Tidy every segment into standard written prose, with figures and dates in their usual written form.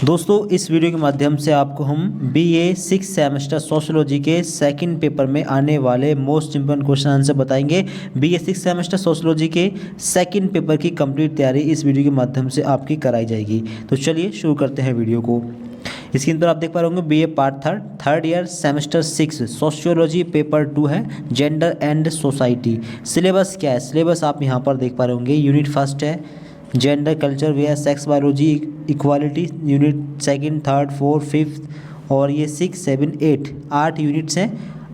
दोस्तों इस वीडियो के माध्यम से आपको हम बीए 6 सेमेस्टर सोशियोलॉजी के सेकंड पेपर में आने वाले मोस्ट इम्पोर्टेंट क्वेश्चन आंसर बताएंगे। बीए 6 सेमेस्टर सोशियोलॉजी के सेकंड पेपर की कंप्लीट तैयारी इस वीडियो के माध्यम से आपकी कराई जाएगी। तो चलिए शुरू करते हैं वीडियो को। स्क्रीन पर आप देख पा रहे होंगे BA part third year semester 6 sociology paper 2 है, जेंडर एंड सोसाइटी। सिलेबस क्या है? सिलेबस आप यहाँ पर देख पा रहे होंगे। यूनिट फर्स्ट है gender culture where sex biology equality, unit second third fourth fifth और ये 6 7 8 यूनिट्स हैं।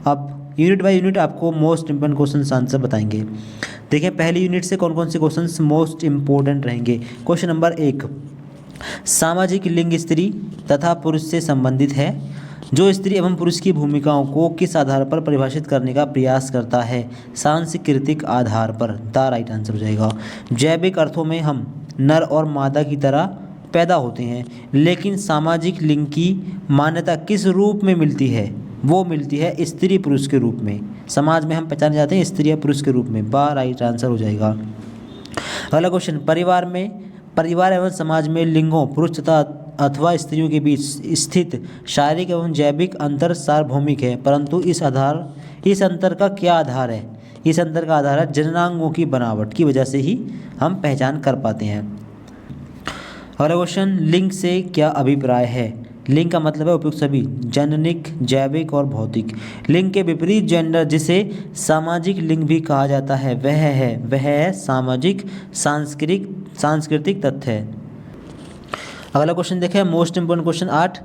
अब यूनिट बाय यूनिट आपको मोस्ट इंपोर्टेंट क्वेश्चन आंसर बताएंगे। देखिए पहली यूनिट से कौन कौन से क्वेश्चन मोस्ट इंपॉर्टेंट रहेंगे। क्वेश्चन नंबर 1, सामाजिक लिंग स्त्री तथा पुरुष से संबंधित है, जो स्त्री एवं पुरुष की भूमिकाओं को किस आधार पर परिभाषित करने का प्रयास करता है? सांस्कृतिक आधार पर। द राइट आंसर हो जाएगा। जैविक अर्थों में हम नर और मादा की तरह पैदा होते हैं, लेकिन सामाजिक लिंग की मान्यता किस रूप में मिलती है? वो मिलती है स्त्री पुरुष के रूप में। समाज में हम पहचाने जाते हैं स्त्री या पुरुष के रूप में। ब राइट आंसर हो जाएगा। अगला क्वेश्चन, परिवार एवं समाज में लिंगों पुरुष तथा अथवा स्त्रियों के बीच स्थित शारीरिक एवं जैविक अंतर सार्वभौमिक है, परंतु इस अंतर का क्या आधार है? इस अंतर का आधार है जननांगों की बनावट की वजह से ही हम पहचान कर पाते हैं। अगला क्वेश्चन, लिंग से क्या अभिप्राय है? लिंग का मतलब है उपयुक्त सभी, जननिक, जैविक और भौतिक। लिंग के विपरीत जेंडर, जिसे सामाजिक लिंग भी कहा जाता है, वह है सामाजिक सांस्कृतिक तथ्य है। अगला क्वेश्चन देखें, मोस्ट इंपोर्टेंट क्वेश्चन 8,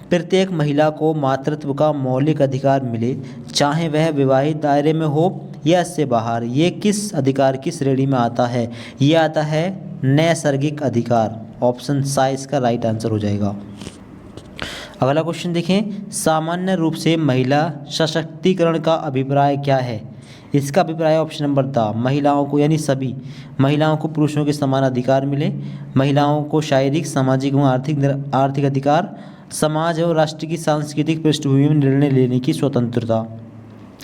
प्रत्येक महिला को मातृत्व का मौलिक अधिकार मिले, चाहे वह विवाहित दायरे में हो या इससे बाहर। ये किस अधिकार की श्रेणी में आता है? ये आता है नैसर्गिक अधिकार। ऑप्शन सा इसका राइट आंसर हो जाएगा। अगला क्वेश्चन देखें, सामान्य रूप से महिला सशक्तिकरण का अभिप्राय क्या है? इसका अभिप्राय ऑप्शन नंबर द, महिलाओं को यानी सभी महिलाओं को पुरुषों के समान अधिकार मिले, महिलाओं को शारीरिक, सामाजिक एवं आर्थिक अधिकार, समाज और राष्ट्र की सांस्कृतिक पृष्ठभूमि में निर्णय लेने की स्वतंत्रता।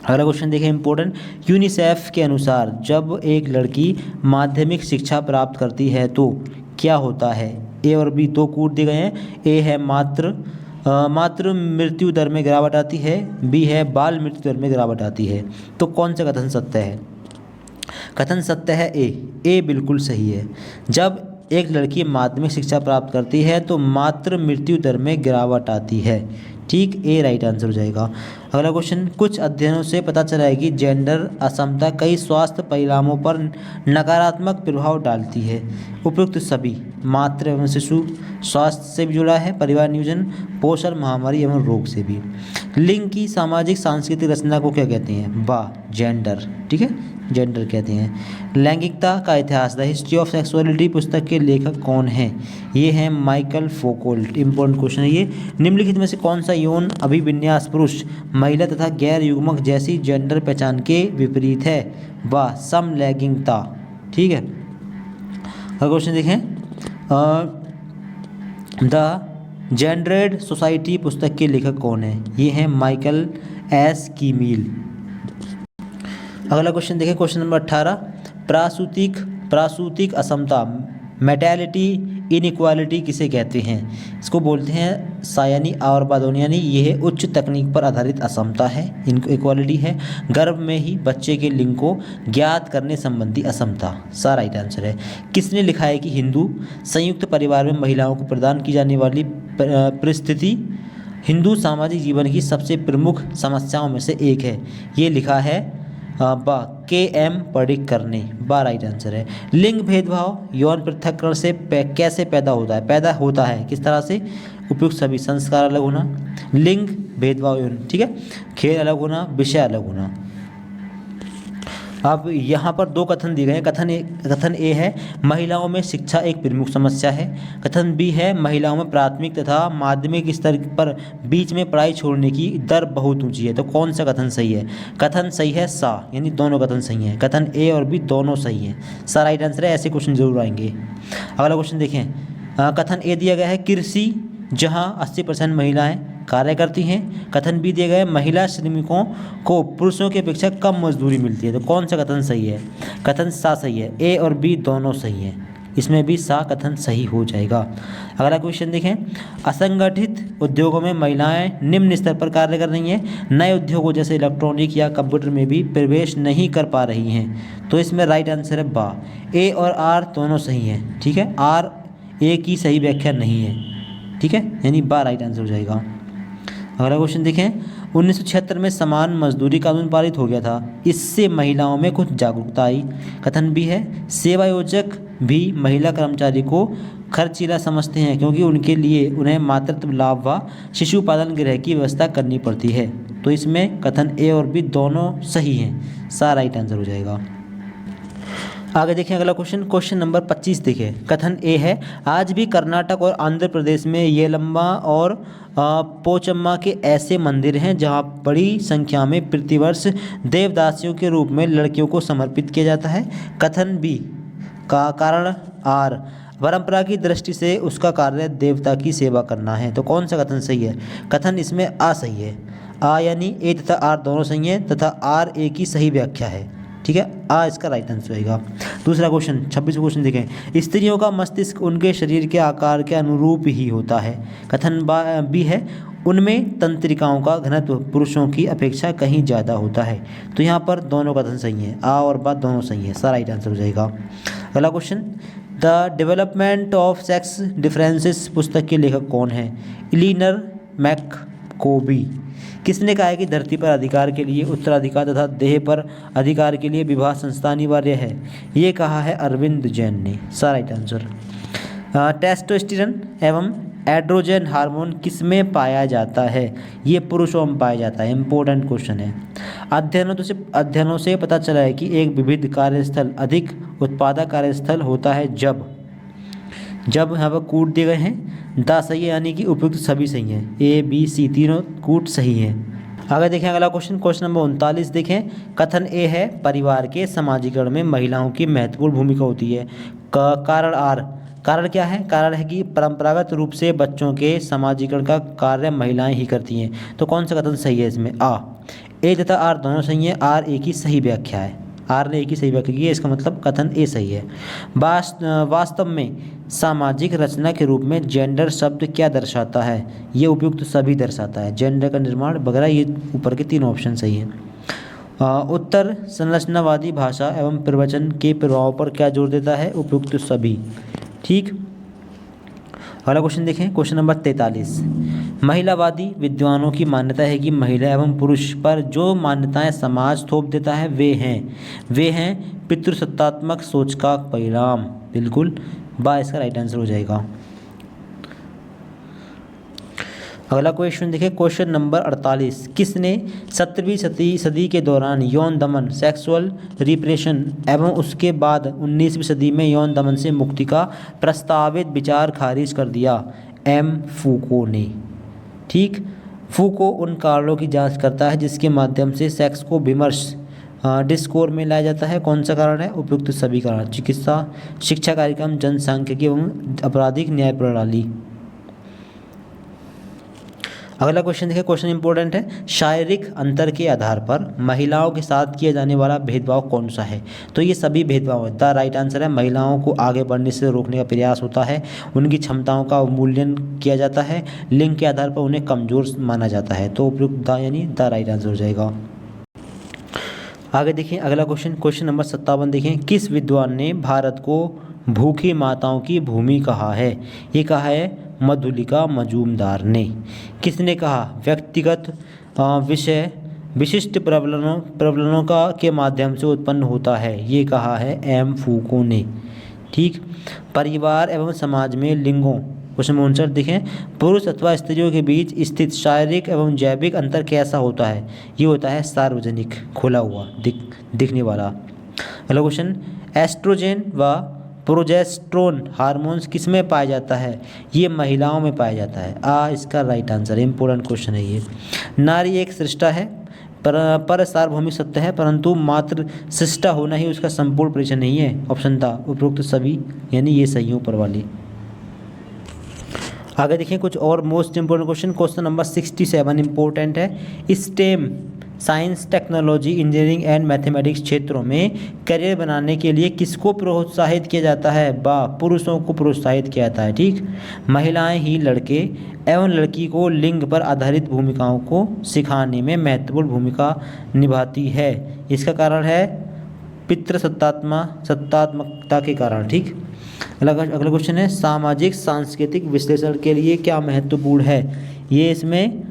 अगला क्वेश्चन देखें इंपॉर्टेंट, यूनिसेफ के अनुसार जब एक लड़की माध्यमिक शिक्षा प्राप्त करती है तो क्या होता है? ए और बी दो कूट दिए गए हैं। ए है मातृ मृत्यु दर में गिरावट आती है, बी है बाल मृत्यु दर में गिरावट आती है। तो कौन सा कथन सत्य है? कथन सत्य है ए बिल्कुल सही है। जब एक लड़की माध्यमिक शिक्षा प्राप्त करती है तो मातृ मृत्यु दर में गिरावट आती है। ठीक, ए राइट आंसर हो जाएगा। अगला क्वेश्चन, कुछ अध्ययनों से पता चला है कि जेंडर असमता कई स्वास्थ्य परिणामों पर नकारात्मक प्रभाव डालती है। उपयुक्त सभी, मातृ एवं शिशु स्वास्थ्य से भी जुड़ा है, परिवार नियोजन, पोषण, महामारी एवं रोग से भी। लिंग की सामाजिक सांस्कृतिक रचना को क्या कहते हैं? बा जेंडर। ठीक है, जेंडर कहते हैं। लैंगिकता का इतिहास, द हिस्ट्री ऑफ सेक्सुअलिटी पुस्तक के लेखक कौन हैं? ये हैं माइकल फोकोल्ट। इंपॉर्टेंट क्वेश्चन है ये। निम्नलिखित में से कौन सा यौन अभिविन्यास पुरुष, महिला तथा गैर युग्मक जैसी जेंडर पहचान के विपरीत है? वाह, समलैंगिकता। ठीक है, अगला क्वेश्चन देखें, द जेंडर्ड सोसाइटी पुस्तक के लेखक कौन है? ये हैं माइकल एस कीमिल। अगला क्वेश्चन देखें, क्वेश्चन नंबर 18, प्रासूतिक असमता, मेटैलिटी इनइक्वालिटी किसे कहते हैं? इसको बोलते हैं सायानी और बादोनियानी। ये है उच्च तकनीक पर आधारित असमता है, इनइक्वालिटी है। गर्भ में ही बच्चे के लिंग को ज्ञात करने संबंधी असमता। सा राइट आंसर है। किसने लिखा है कि हिंदू संयुक्त परिवार में महिलाओं को प्रदान की जाने वाली परिस्थिति हिंदू सामाजिक जीवन की सबसे प्रमुख समस्याओं में से एक है? ये लिखा है के.एम. पर्रिकर ने। बा राइट आंसर है। लिंग भेदभाव यौन पृथक्करण से कैसे पैदा होता है? किस तरह से? उपयुक्त सभी, संस्कार अलग होना, लिंग भेदभाव यौन, ठीक है, खेल अलग होना, विषय अलग होना। अब यहाँ पर दो कथन दिए गए हैं। कथन ए है महिलाओं में शिक्षा एक प्रमुख समस्या है। कथन बी है महिलाओं में प्राथमिक तथा माध्यमिक स्तर पर बीच में पढ़ाई छोड़ने की दर बहुत ऊंची है। तो कौन सा कथन सही है? कथन सही है सा, यानी दोनों कथन सही हैं। कथन ए और बी दोनों सही हैं। सा राइट आंसर है। ऐसे क्वेश्चन जरूर आएंगे। अगला क्वेश्चन देखें, कथन ए दिया गया है कृषि जहाँ 80% महिलाएँ कार्य करती हैं। कथन बी दिए गए महिला श्रमिकों को पुरुषों की अपेक्षा कम मजदूरी मिलती है। तो कौन सा कथन सही है? कथन सा सही है। ए और बी दोनों सही हैं। इसमें भी सा कथन सही हो जाएगा। अगला क्वेश्चन देखें, असंगठित उद्योगों में महिलाएं निम्न स्तर पर कार्य कर रही हैं, नए उद्योगों जैसे इलेक्ट्रॉनिक या कंप्यूटर में भी प्रवेश नहीं कर पा रही हैं। तो इसमें राइट आंसर है बा। ए और आर दोनों सही हैं, ठीक है, आर ए की सही व्याख्या नहीं है, ठीक है, यानी बा राइट आंसर हो जाएगा। अगला क्वेश्चन देखें, 1976 में समान मजदूरी कानून पारित हो गया था, इससे महिलाओं में कुछ जागरूकता आई। कथन भी है, सेवा योजक भी महिला कर्मचारी को खर्चीला समझते हैं क्योंकि उनके लिए उन्हें मातृत्व लाभ व शिशु पालन गृह की व्यवस्था करनी पड़ती है। तो इसमें कथन ए और बी दोनों सही हैं, सा राइट आंसर हो जाएगा। आगे देखें अगला क्वेश्चन, क्वेश्चन नंबर 25 देखें। कथन ए है, आज भी कर्नाटक और आंध्र प्रदेश में येलम्मा और पोचम्मा के ऐसे मंदिर हैं जहां बड़ी संख्या में प्रतिवर्ष देवदासियों के रूप में लड़कियों को समर्पित किया जाता है। कथन बी का कारण आर, परंपरा की दृष्टि से उसका कार्य देवता की सेवा करना है। तो कौन सा कथन सही है? कथन इसमें आ सही है, आ यानी ए तथा आर दोनों सही हैं तथा आर ए की सही व्याख्या है, ठीक है, आ इसका राइट आंसर होगा। दूसरा क्वेश्चन 26 क्वेश्चन देखें, स्त्रियों का मस्तिष्क उनके शरीर के आकार के अनुरूप ही होता है। कथन बी है, उनमें तंत्रिकाओं का घनत्व पुरुषों की अपेक्षा कहीं ज़्यादा होता है। तो यहाँ पर दोनों कथन सही हैं, आ और बा दोनों सही है, सारा राइट आंसर हो जाएगा। अगला question, the development of sex differences पुस्तक के लेखक कौन है? इलिनर मैककोबी। किसने कहा है कि धरती पर अधिकार के लिए उत्तराधिकार तथा देह पर अधिकार के लिए विवाह संस्था अनिवार्य है? ये कहा है अरविंद जैन ने, सारा राइट आंसर। टेस्टोस्टेरोन एवं एड्रोजन हार्मोन किसमें पाया जाता है? ये पुरुषों में पाया जाता है, इंपॉर्टेंट क्वेश्चन है। अध्ययनों से पता चला है कि एक विविध कार्यस्थल अधिक उत्पादक कार्यस्थल होता है जब यहाँ पर कूट दिए गए हैं, दा सही है यानी कि उपयुक्त सभी सही हैं, ए बी सी तीनों कूट सही हैं। आगे देखें अगला क्वेश्चन, क्वेश्चन नंबर 39 देखें। कथन ए है, परिवार के समाजीकरण में महिलाओं की महत्वपूर्ण भूमिका होती है। कारण आर, कारण क्या है? कारण है कि परंपरागत रूप से बच्चों के समाजीकरण का कार्य महिलाएं ही करती हैं। तो कौन सा कथन सही है इसमें? आ। ए तथा आर दोनों सही हैं, आर ए की सही व्याख्या है, आर ने ए की सही व्याख्या की है, इसका मतलब कथन ए सही है। वास्तव में सामाजिक रचना के रूप में जेंडर शब्द क्या दर्शाता है? ये उपयुक्त सभी दर्शाता है, जेंडर का निर्माण वगैरह, ये ऊपर के तीन ऑप्शन सही हैं। उत्तर संरचनावादी भाषा एवं प्रवचन के प्रभाव पर क्या जोर देता है? उपयुक्त सभी, ठीक। अगला क्वेश्चन देखें, क्वेश्चन नंबर 43। महिलावादी विद्वानों की मान्यता है कि महिला एवं पुरुष पर जो मान्यताएं समाज थोप देता है वे हैं पितृसत्तात्मक सोच का परिणाम। बिल्कुल बा इसका राइट आंसर हो जाएगा। अगला क्वेश्चन देखिए, क्वेश्चन नंबर 48। किसने 17वीं सदी के दौरान यौन दमन, सेक्सुअल रिप्रेशन एवं उसके बाद 19वीं सदी में यौन दमन से मुक्ति का प्रस्तावित विचार खारिज कर दिया? एम फूको ने, ठीक। फूको उन कारणों की जांच करता है जिसके माध्यम से सेक्स को विमर्श डिस्कोर में लाया जाता है। कौन सा कारण है? उपयुक्त सभी कारण, चिकित्सा, शिक्षा कार्यक्रम, जनसांख्यिकी एवं आपराधिक न्याय प्रणाली। अगला क्वेश्चन देखिए, क्वेश्चन इंपॉर्टेंट है। शारीरिक अंतर के आधार पर महिलाओं के साथ किया जाने वाला भेदभाव कौन सा है? तो ये सभी भेदभाव है, द राइट आंसर है। महिलाओं को आगे बढ़ने से रोकने का प्रयास होता है, उनकी क्षमताओं का अवमूल्यन किया जाता है, लिंग के आधार पर उन्हें कमजोर माना जाता है। तो उपयुक्त द यानी द राइट आंसर हो जाएगा। आगे देखिए अगला क्वेश्चन, क्वेश्चन नंबर 57 देखें। किस विद्वान ने भारत को भूखी माताओं की भूमि कहा है? ये कहा है मधुलिका मजूमदार ने। किसने कहा? व्यक्तिगत विषय विशिष्ट प्रबलनों का के माध्यम से उत्पन्न होता है। ये कहा है एम फूको ने, ठीक। परिवार एवं समाज में लिंगों, क्वेश्चन आंसर देखें, पुरुष अथवा स्त्रियों के बीच स्थित शारीरिक एवं जैविक अंतर कैसा होता है? ये होता है सार्वजनिक, खुला हुआ, दिखने वाला। अगला क्वेश्चन, एस्ट्रोजेन व प्रोजेस्टेरोन हार्मोन्स किसमें पाया जाता है? ये महिलाओं में पाया जाता है, आ इसका राइट आंसर है। इंपॉर्टेंट क्वेश्चन है ये। नारी एक सृष्टा है पर सार्वभौमिक सत्य है, परंतु मात्र सृष्टा होना ही उसका संपूर्ण परिचय नहीं है। ऑप्शन था उपरोक्त सभी, यानी ये सही ऊपर वाली। आगे देखिए कुछ और most important question, question number 67 important है। STEM science, technology, engineering and mathematics क्षेत्रों में करियर बनाने के लिए किसको प्रोत्साहित किया जाता है? पुरुषों को प्रोत्साहित किया जाता है। ठीक, महिलाएं ही लड़के एवं लड़की को लिंग पर आधारित भूमिकाओं को सिखाने में महत्वपूर्ण भूमिका निभाती है। इसका कारण है सत्तात्मकता के कारण। ठीक, अगला क्वेश्चन है सामाजिक सांस्कृतिक विश्लेषण के लिए क्या महत्वपूर्ण है? ये इसमें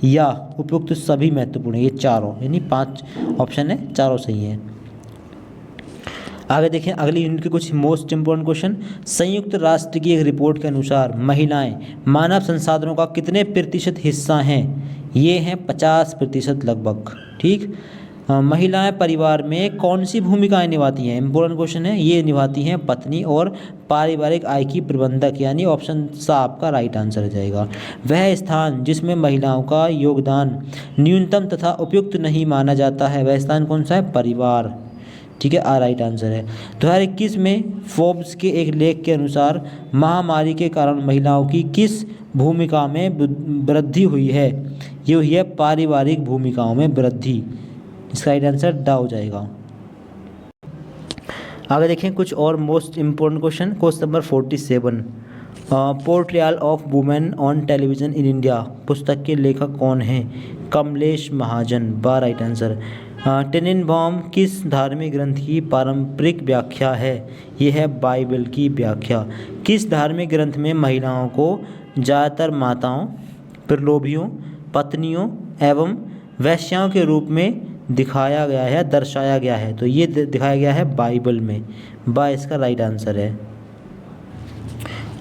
या उपयुक्त सभी महत्वपूर्ण है, ये चारों, यानी 5 ऑप्शन है, चारों सही है। आगे देखें अगली यूनिट के कुछ मोस्ट इंपोर्टेंट क्वेश्चन। संयुक्त राष्ट्र की एक रिपोर्ट के अनुसार महिलाएं मानव संसाधनों का कितने प्रतिशत हिस्सा हैं? ये हैं 50% लगभग। ठीक, महिलाएं परिवार में कौन सी भूमिकाएं निभाती हैं? इंपॉर्टेंट क्वेश्चन है। ये निभाती हैं पत्नी और पारिवारिक आय की प्रबंधक, यानी ऑप्शन सा आपका राइट आंसर हो जाएगा। वह स्थान जिसमें महिलाओं का योगदान न्यूनतम तथा उपयुक्त नहीं माना जाता है, वह स्थान कौन सा है? परिवार। ठीक है, राइट आंसर है। 2021 में फोर्ब्स के एक लेख के अनुसार महामारी के कारण महिलाओं की किस भूमिका में वृद्धि हुई है? ये हुई है पारिवारिक भूमिकाओं में वृद्धि। इसका राइट आंसर ड हो जाएगा। आगे देखें कुछ और most important question. Question number 47, portrayal of women on television in India पुस्तक के लेखक कौन हैं? कमलेश महाजन, राइट आंसर। टेनेनबॉम किस धार्मिक ग्रंथ की पारंपरिक व्याख्या है? यह है बाइबल की व्याख्या। किस धार्मिक ग्रंथ में महिलाओं को ज़्यादातर माताओं, प्रलोभियों, पत्नियों एवं वैश्याओं के रूप में दिखाया गया है, दर्शाया गया है? तो ये दिखाया गया है बाइबल में। इसका राइट आंसर है।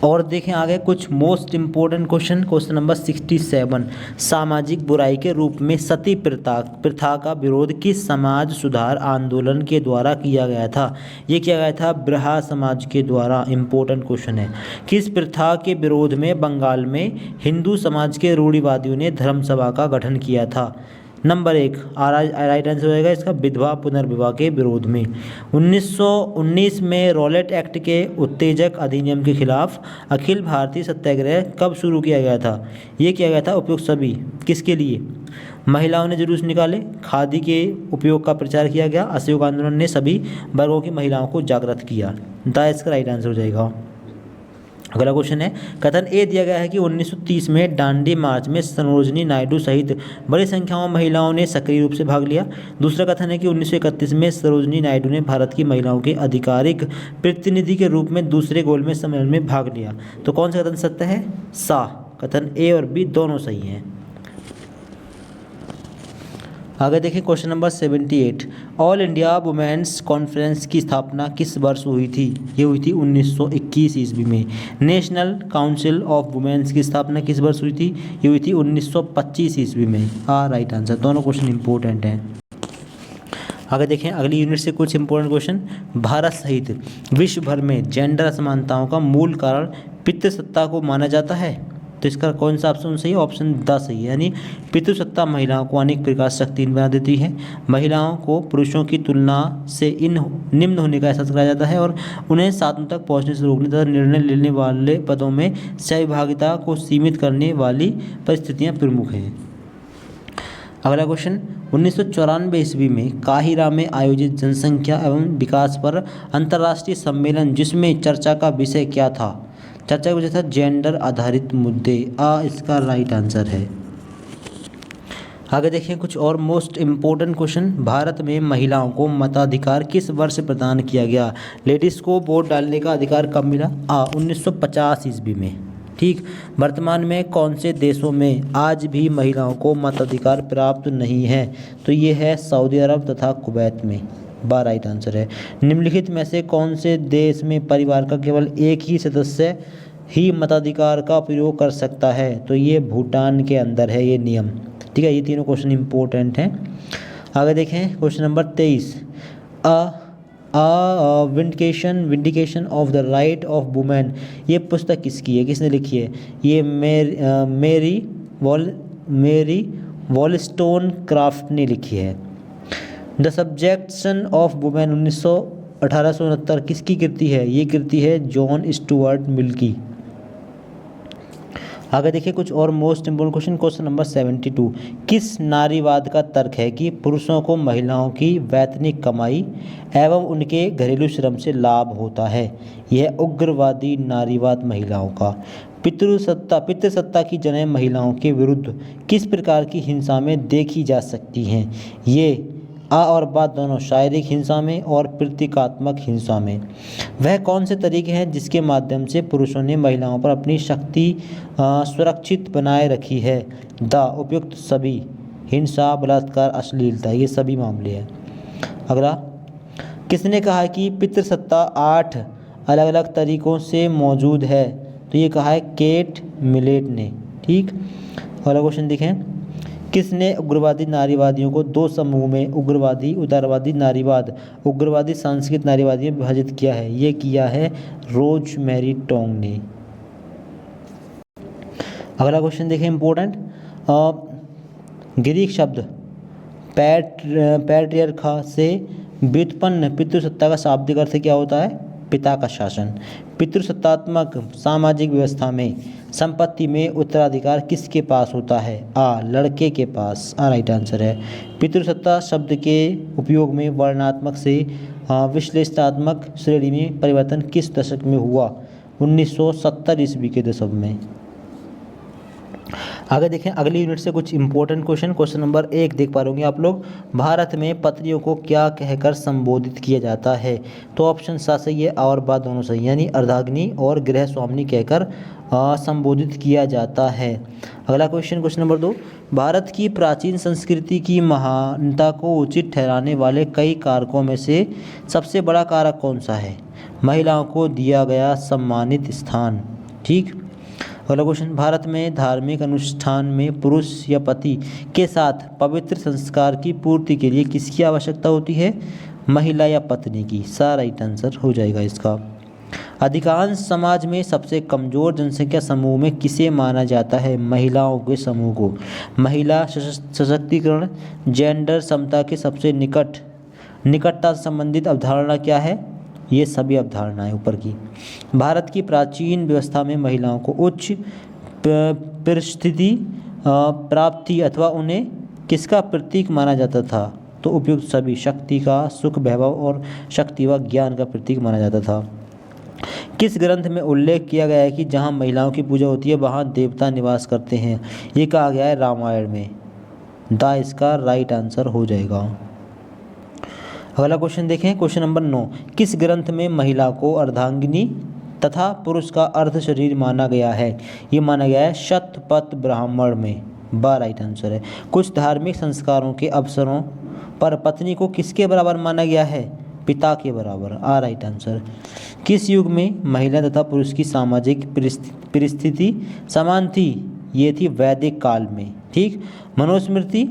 और देखें आगे कुछ most important question. Question number 67, सामाजिक बुराई के रूप में सती प्रथा का विरोध किस समाज सुधार आंदोलन के द्वारा किया गया था? ये किया गया था ब्रहा समाज के द्वारा। इम्पोर्टेंट क्वेश्चन है। किस प्रथा के विरोध में बंगाल में हिंदू समाज के रूढ़िवादियों ने धर्म सभा का गठन किया था? नंबर 1 राइट आंसर हो जाएगा इसका विधवा पुनर्विवाह के विरोध में। 1919 में रॉलेट एक्ट के उत्तेजक अधिनियम के खिलाफ अखिल भारतीय सत्याग्रह कब शुरू किया गया था? ये किया गया था उपयुक्त सभी। किसके लिए? महिलाओं ने जुलूस निकाले, खादी के उपयोग का प्रचार किया गया, असहयोग आंदोलन ने सभी वर्गों की महिलाओं को जागृत किया। इसका राइट आंसर हो जाएगा। अगला क्वेश्चन है, कथन ए दिया गया है कि 1930 में दांडी मार्च में सरोजिनी नायडू सहित बड़ी संख्या में महिलाओं ने सक्रिय रूप से भाग लिया। दूसरा कथन है कि 1931 में सरोजिनी नायडू ने भारत की महिलाओं के आधिकारिक प्रतिनिधि के रूप में दूसरे गोलमेज सम्मेलन में भाग लिया। तो कौन सा कथन सत्य है? कथन ए और बी दोनों सही हैं। आगे देखें question number 78, all India women's conference की स्थापना किस वर्ष हुई थी? ये हुई थी 1921 ईस्वी में। नेशनल काउंसिल ऑफ वुमेन्स की स्थापना किस वर्ष हुई थी? ये हुई थी 1925 ईस्वी में। Right answer. दोनों क्वेश्चन इंपॉर्टेंट हैं। आगे देखें अगली यूनिट से कुछ इंपॉर्टेंट क्वेश्चन। भारत सहित विश्व भर में जेंडर असमानताओं का मूल कारण पितृसत्ता को माना जाता है। तो इसका कौन सा ऑप्शन सही है? ऑप्शन द सही है। यानी पितृसत्ता महिलाओं को अनेक प्रकार से शक्तिहीन बना देती है, महिलाओं को पुरुषों की तुलना से निम्न होने का एहसास कराया जाता है और उन्हें साधनों तक पहुंचने से रोकने तथा निर्णय लेने वाले पदों में सहभागिता को सीमित करने वाली परिस्थितियां प्रमुख हैं। अगला क्वेश्चन, 1994 ईस्वी में काहिरा में आयोजित जनसंख्या एवं विकास पर अंतर्राष्ट्रीय सम्मेलन जिसमें चर्चा का विषय क्या था? चर्चा का विषय था जेंडर आधारित मुद्दे। इसका राइट आंसर है। आगे देखें कुछ और मोस्ट इम्पोर्टेंट क्वेश्चन। भारत में महिलाओं को मताधिकार किस वर्ष प्रदान किया गया? लेडीज़ को वोट डालने का अधिकार कब मिला? 1950 ईस्वी में। ठीक, वर्तमान में कौन से देशों में आज भी महिलाओं को मताधिकार प्राप्त नहीं है? तो ये है सऊदी अरब तथा कुवैत में। राइट आंसर है। निम्नलिखित में से कौन से देश में परिवार का केवल एक ही सदस्य ही मताधिकार का प्रयोग कर सकता है? तो ये भूटान के अंदर है ये नियम। ठीक है, ये तीनों क्वेश्चन इंपॉर्टेंट हैं। आगे देखें question number 23, vindication of the right of women, ये पुस्तक किसकी है? किसने लिखी है? ये मेरी वॉलस्टोनक्राफ्ट ने लिखी है। द सब्जेक्शन ऑफ वुमेन 1869 किसकी कृति है? ये कृति है जॉन स्टुअर्ट मिल की। आगे देखिए कुछ और most important question. Question number 72, किस नारीवाद का तर्क है कि पुरुषों को महिलाओं की वैतनिक कमाई एवं उनके घरेलू श्रम से लाभ होता है? यह उग्रवादी नारीवाद महिलाओं का पितृसत्ता की जगह महिलाओं के विरुद्ध किस प्रकार की हिंसा में देखी जा सकती हैं? ये आ और बा दोनों शारीरिक हिंसा में और प्रतीकात्मक हिंसा में। वह कौन से तरीके हैं जिसके माध्यम से पुरुषों ने महिलाओं पर अपनी शक्ति सुरक्षित बनाए रखी है? द उपयुक्त सभी, हिंसा, बलात्कार, अश्लीलता, ये सभी मामले हैं। अगला, किसने कहा कि पितृसत्ता 8 अलग अलग तरीकों से मौजूद है? तो ये कहा है केट मिलेट ने। ठीक, अगला क्वेश्चन देखें, किसने उग्रवादी नारीवादियों को दो समूह में उग्रवादी उदारवादी नारीवाद, उग्रवादी सांस्कृतिक नारीवादी में विभाजित किया है? ये किया है रोज मैरी टोंग ने। अगला क्वेश्चन देखें इंपॉर्टेंट, ग्रीक शब्द पैट्रियर्का से व्युत्पन्न पितृसत्ता का शाब्दिक अर्थ क्या होता है? पिता का शासन। पितृसत्तात्मक सामाजिक व्यवस्था में संपत्ति में उत्तराधिकार किसके पास होता है? आ, लड़के के पास। राइट आंसर है। पितृसत्ता शब्द के उपयोग में वर्णनात्मक से विश्लेषणात्मक श्रेणी में परिवर्तन किस दशक में हुआ? 1970 ईस्वी के दशक में। आगे देखें अगली यूनिट से कुछ इंपॉर्टेंट क्वेश्चन। क्वेश्चन नंबर 1 देख पा रहे आप लोग, भारत में पत्नियों को क्या कहकर संबोधित किया जाता है? तो ऑप्शन सा सही है और बा दोनों सही, यानी अर्धांगिनी और गृह स्वामिनी कहकर संबोधित किया जाता है। अगला क्वेश्चन, क्वेश्चन नंबर 2, भारत की प्राचीन संस्कृति की महानता को उचित ठहराने वाले कई कारकों में से सबसे बड़ा कारक कौन सा है? महिलाओं को दिया गया सम्मानित स्थान। ठीक, अगला क्वेश्चन, भारत में धार्मिक अनुष्ठान में पुरुष या पति के साथ पवित्र संस्कार की पूर्ति के लिए किसकी आवश्यकता होती है? महिला या पत्नी की। सा राइट आंसर हो जाएगा इसका। अधिकांश समाज में सबसे कमजोर जनसंख्या समूह में किसे माना जाता है? महिलाओं के समूह को। महिला सशक्तिकरण, जेंडर समता के सबसे निकटता से संबंधित अवधारणा क्या है? ये सभी अवधारणाएं ऊपर की। भारत की प्राचीन व्यवस्था में महिलाओं को उच्च परिस्थिति प्राप्ति अथवा उन्हें किसका प्रतीक माना जाता था? तो उपयुक्त सभी, शक्ति का, सुख, वैभव और शक्ति व ज्ञान का प्रतीक माना जाता था। किस ग्रंथ में उल्लेख किया गया है कि जहाँ महिलाओं की पूजा होती है वहाँ देवता निवास करते हैं? ये कहा गया है रामायण में। द इसका राइट आंसर हो जाएगा। अगला क्वेश्चन देखें, क्वेश्चन नंबर 9, किस ग्रंथ में महिला को अर्धांगिनी तथा पुरुष का अर्ध शरीर माना गया है? ये माना गया है शतपथ ब्राह्मण में। बा राइट आंसर है। कुछ धार्मिक संस्कारों के अवसरों पर पत्नी को किसके बराबर माना गया है? पिता के बराबर। आ राइट आंसर। किस युग में महिला तथा पुरुष की सामाजिक परिस्थिति समान थी? ये थी वैदिक काल में। ठीक, मनुस्मृति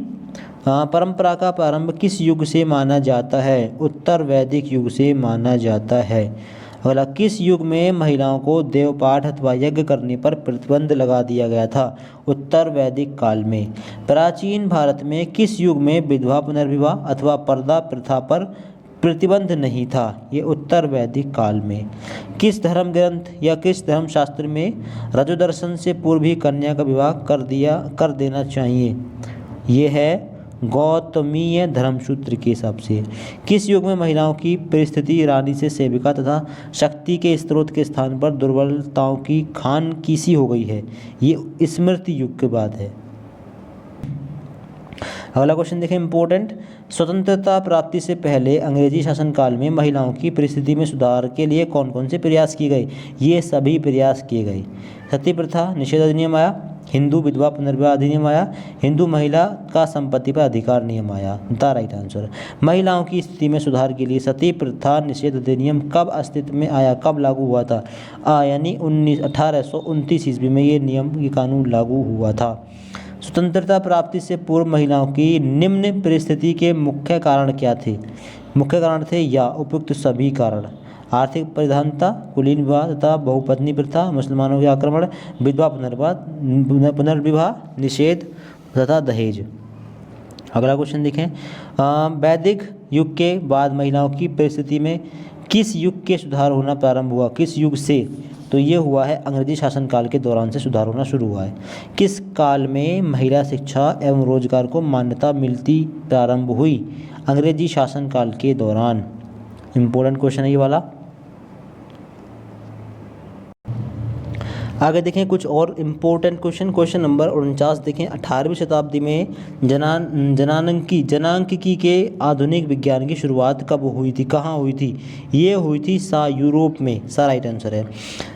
परंपरा का प्रारंभ किस युग से माना जाता है? उत्तर वैदिक युग से माना जाता है। अगला, किस युग में महिलाओं को देवपाठ अथवा यज्ञ करने पर प्रतिबंध लगा दिया गया था? उत्तर वैदिक काल में। प्राचीन भारत में किस युग में विधवा पुनर्विवाह अथवा पर्दा प्रथा पर प्रतिबंध नहीं था? ये उत्तर वैदिक काल में। किस धर्म ग्रंथ या किस धर्म शास्त्र में रजोदर्शन से पूर्व ही कन्या का विवाह कर देना चाहिए? ये है गौतमीय धर्मसूत्र के हिसाब से। किस युग में महिलाओं की परिस्थिति रानी से सेविका तथा शक्ति के स्रोत के स्थान पर दुर्बलताओं की खान कीसी हो गई है? ये स्मृति युग के बाद है। अगला क्वेश्चन देखें इंपॉर्टेंट, स्वतंत्रता प्राप्ति से पहले अंग्रेजी शासनकाल में महिलाओं की परिस्थिति में सुधार के लिए कौन कौन से प्रयास किए गए? ये सभी प्रयास किए गए। सती प्रथा निषेध अधिनियम आया, हिंदू विधवा पुनर्विवाह अधिनियम आया, हिंदू महिला का संपत्ति पर अधिकार नियम आया। The right answer. महिलाओं की स्थिति में सुधार के लिए सती प्रथा निषेध अधिनियम कब अस्तित्व में आया, कब लागू हुआ था? यानी 1829 ईस्वी में ये नियम, ये कानून लागू हुआ था। स्वतंत्रता प्राप्ति से पूर्व महिलाओं की निम्न परिस्थिति के मुख्य कारण क्या थे? मुख्य कारण थे या उपयुक्त सभी कारण: आर्थिक परिधानता, कुलीन विवाह तथा बहुपत्नी प्रथा, मुसलमानों के आक्रमण, विधवा पुनर्विवाह निषेध तथा दहेज। अगला क्वेश्चन देखें, वैदिक युग के बाद महिलाओं की परिस्थिति में किस युग के सुधार होना प्रारंभ हुआ? किस युग से? तो ये हुआ है अंग्रेजी शासनकाल के दौरान से सुधार होना शुरू हुआ है। किस काल में महिला शिक्षा एवं रोजगार को मान्यता मिलती प्रारंभ हुई? अंग्रेजी शासनकाल के दौरान। इंपॉर्टेंट क्वेश्चन है ये वाला। आगे देखें कुछ और इम्पोर्टेंट क्वेश्चन। क्वेश्चन नंबर 49 देखें, 18वीं शताब्दी में जनांकिकी के आधुनिक विज्ञान की शुरुआत कब हुई थी, कहाँ हुई थी? ये हुई थी यूरोप में। राइट आंसर है।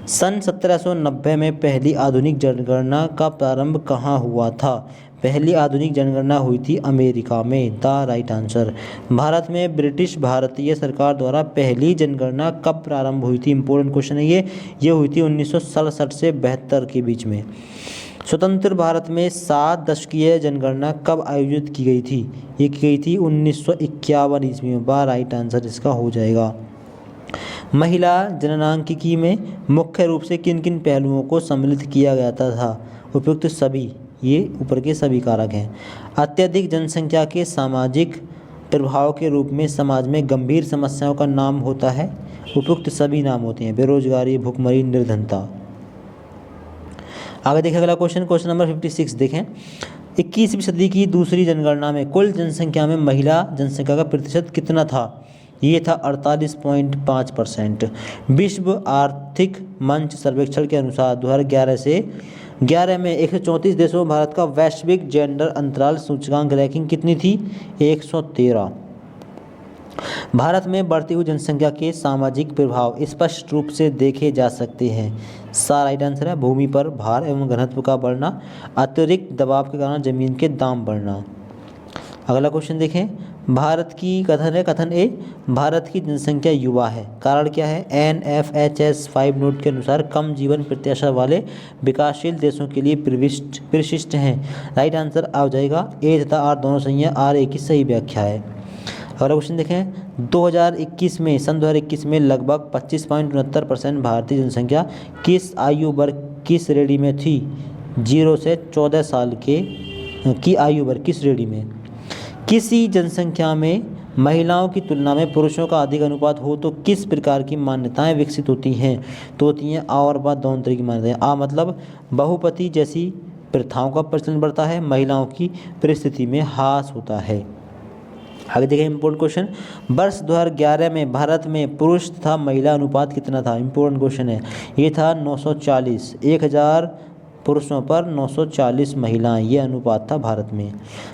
सन 1790 में पहली आधुनिक जनगणना का प्रारंभ कहाँ हुआ था? पहली आधुनिक जनगणना हुई थी अमेरिका में। Right answer. भारत में ब्रिटिश भारतीय सरकार द्वारा पहली जनगणना कब प्रारंभ हुई थी? इंपॉर्टेंट क्वेश्चन है ये हुई थी 1967 से 72 के बीच में। स्वतंत्र भारत में 7 दशकीय जनगणना कब आयोजित की गई थी? ये की गई थी 1951 ईस्वी में। राइट आंसर इसका हो जाएगा। महिला जननांकिकी में मुख्य रूप से किन किन पहलुओं को सम्मिलित किया गया था? उपयुक्त सभी, ये ऊपर के सभी कारक हैं। अत्यधिक जनसंख्या के सामाजिक प्रभाव के रूप में समाज में गंभीर समस्याओं का नाम होता है। उपयुक्त सभी नाम होते हैं। बेरोजगारी, भुखमरी, निर्धनता। आगे देखें अगला क्वेश्चन। क्वेश्चन नंबर 56 देखें, 21वीं सदी की दूसरी जनगणना में कुल जनसंख्या में महिला जनसंख्या का प्रतिशत कितना था? ये था 48.5%। विश्व आर्थिक मंच सर्वेक्षण के अनुसार 2011 में 134 देशों में भारत का वैश्विक जेंडर अंतराल सूचकांक रैंकिंग कितनी थी? 113। भारत में बढ़ती हुई जनसंख्या के सामाजिक प्रभाव स्पष्ट रूप से देखे जा सकते हैं। राइट आंसर है। भूमि पर भार एवं घनत्व का बढ़ना, अतिरिक्त दबाव के कारण जमीन के दाम बढ़ना। अगला क्वेश्चन देखें, भारत की कथन ए, भारत की जनसंख्या युवा है। कारण क्या है? NFHS 5 नोट के अनुसार कम जीवन प्रत्याशा वाले विकासशील देशों के लिए प्रशिष्ट हैं। राइट आंसर आ जाएगा ए तथा आर दोनों सही है। आर ए की सही व्याख्या है। अगला क्वेश्चन देखें, सन 2021 में लगभग 25.69% भारतीय जनसंख्या किस आयु वर्ग की श्रेणी में थी? 0 से 14 साल की आयु वर्ग की श्रेणी में। किसी जनसंख्या में महिलाओं की तुलना में पुरुषों का अधिक अनुपात हो तो किस प्रकार की मान्यताएं विकसित होती हैं? तो होती हैं आ और बा दोनों तरह की मान्यताएं। आ मतलब बहुपति जैसी प्रथाओं का प्रचलन बढ़ता है, महिलाओं की परिस्थिति में ह्रास होता है। आगे देखें इम्पोर्टेंट क्वेश्चन, वर्ष 2011 में भारत में पुरुष तथा महिला अनुपात कितना था? इम्पोर्टेंट क्वेश्चन है। ये था 940। 1000 पुरुषों पर 940 महिलाएं, ये अनुपात था भारत में।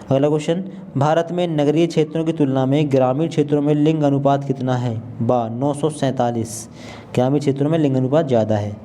अगला क्वेश्चन, भारत में नगरीय क्षेत्रों की तुलना में ग्रामीण क्षेत्रों में लिंग अनुपात कितना है? 947। ग्रामीण क्षेत्रों में लिंग अनुपात ज़्यादा है।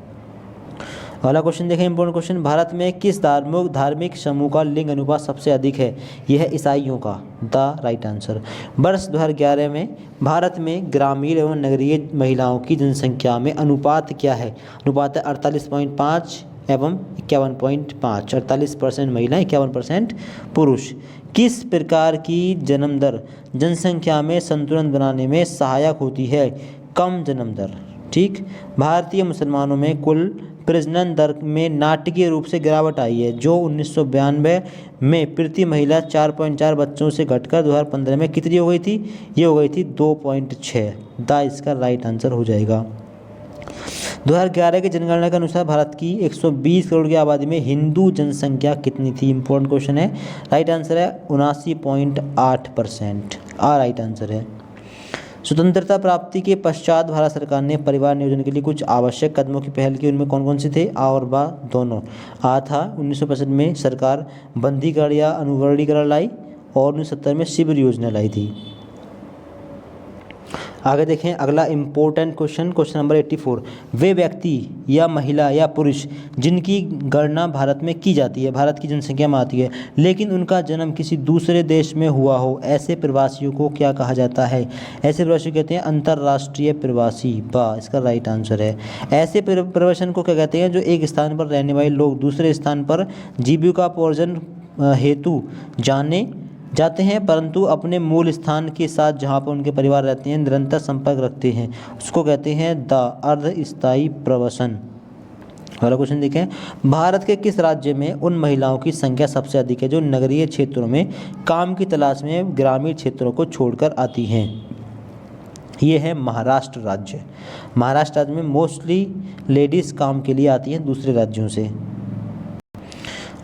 अगला क्वेश्चन देखें इंपॉर्टेंट क्वेश्चन, भारत में किस धार्मिक समूह का लिंग अनुपात सबसे अधिक है? यह है ईसाइयों का। Right answer. वर्ष 2011 में भारत में ग्रामीण एवं नगरीय महिलाओं की जनसंख्या में अनुपात क्या है? अनुपात है 48.5 एवं 51.5। 48% महिला, 51% पुरुष। किस प्रकार की जन्म दर जनसंख्या में संतुलन बनाने में सहायक होती है? कम जन्म दर। ठीक। भारतीय मुसलमानों में कुल प्रजनन दर में नाटकीय रूप से गिरावट आई है, जो 1992 में प्रति महिला 4.4 बच्चों से घटकर 2015 में कितनी हो गई थी? ये हो गई थी 2.6। इसका राइट आंसर हो जाएगा। 2011 की जनगणना के अनुसार भारत की 120 करोड़ की आबादी में हिंदू जनसंख्या कितनी थी? इंपॉर्टेंट क्वेश्चन है। राइट आंसर है 79.8%। राइट आंसर है। स्वतंत्रता प्राप्ति के पश्चात भारत सरकार ने परिवार नियोजन के लिए कुछ आवश्यक कदमों की पहल की। उनमें कौन कौन से थे? आ और बा दोनों। आ था 1965 में सरकार बंधीकरण या अनुवर्गीकरण लाई और 1970 में शिविर योजना लाई थी। आगे देखें अगला इम्पोर्टेंट क्वेश्चन, क्वेश्चन नंबर 84, वे व्यक्ति या महिला या पुरुष जिनकी गणना भारत में की जाती है, भारत की जनसंख्या में आती है, लेकिन उनका जन्म किसी दूसरे देश में हुआ हो, ऐसे प्रवासियों को क्या कहा जाता है? ऐसे प्रवासी कहते हैं अंतर्राष्ट्रीय प्रवासी। इसका राइट आंसर है। ऐसे प्रवासन को क्या कहते हैं? जो एक स्थान पर रहने वाले लोग दूसरे स्थान पर जीविकोपार्जन हेतु जाते हैं, परंतु अपने मूल स्थान के साथ जहाँ पर उनके परिवार रहते हैं निरंतर संपर्क रखते हैं, उसको कहते हैं अर्धस्थायी प्रवासन। अगला क्वेश्चन देखें, भारत के किस राज्य में उन महिलाओं की संख्या सबसे अधिक है जो नगरीय क्षेत्रों में काम की तलाश में ग्रामीण क्षेत्रों को छोड़कर आती हैं? ये है महाराष्ट्र राज्य। महाराष्ट्र राज्य में मोस्टली लेडीज़ काम के लिए आती हैं दूसरे राज्यों से।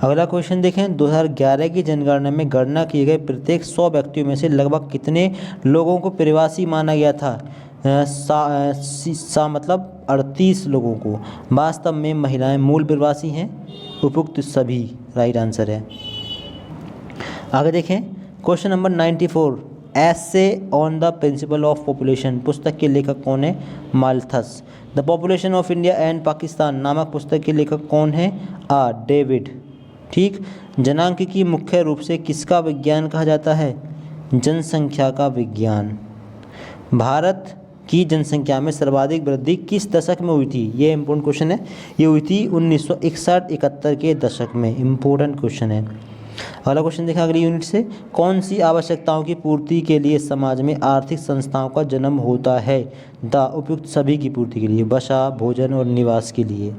अगला क्वेश्चन देखें, 2011 की जनगणना में गणना किए गए प्रत्येक 100 व्यक्तियों में से लगभग कितने लोगों को प्रवासी माना गया था? मतलब 38 लोगों को। वास्तव में महिलाएं मूल प्रवासी हैं। उपयुक्त सभी राइट आंसर है। आगे देखें क्वेश्चन नंबर 94, ऐसे on the principle of population पुस्तक के लेखक कौन है? Malthus. The population of India and Pakistan नामक पुस्तक के लेखक कौन है? डेविड। ठीक। जनांक मुख्य रूप से किसका विज्ञान कहा जाता है? जनसंख्या का विज्ञान। भारत की जनसंख्या में सर्वाधिक वृद्धि किस दशक में हुई थी? ये इम्पोर्टेंट क्वेश्चन है। ये हुई थी 1961-71 के दशक में। इम्पोर्टेंट क्वेश्चन है। अगला क्वेश्चन देखा अगली यूनिट से, कौन सी आवश्यकताओं की पूर्ति के लिए समाज में आर्थिक संस्थाओं का जन्म होता है? उपयुक्त सभी की पूर्ति के लिए, बसा, भोजन और निवास के लिए।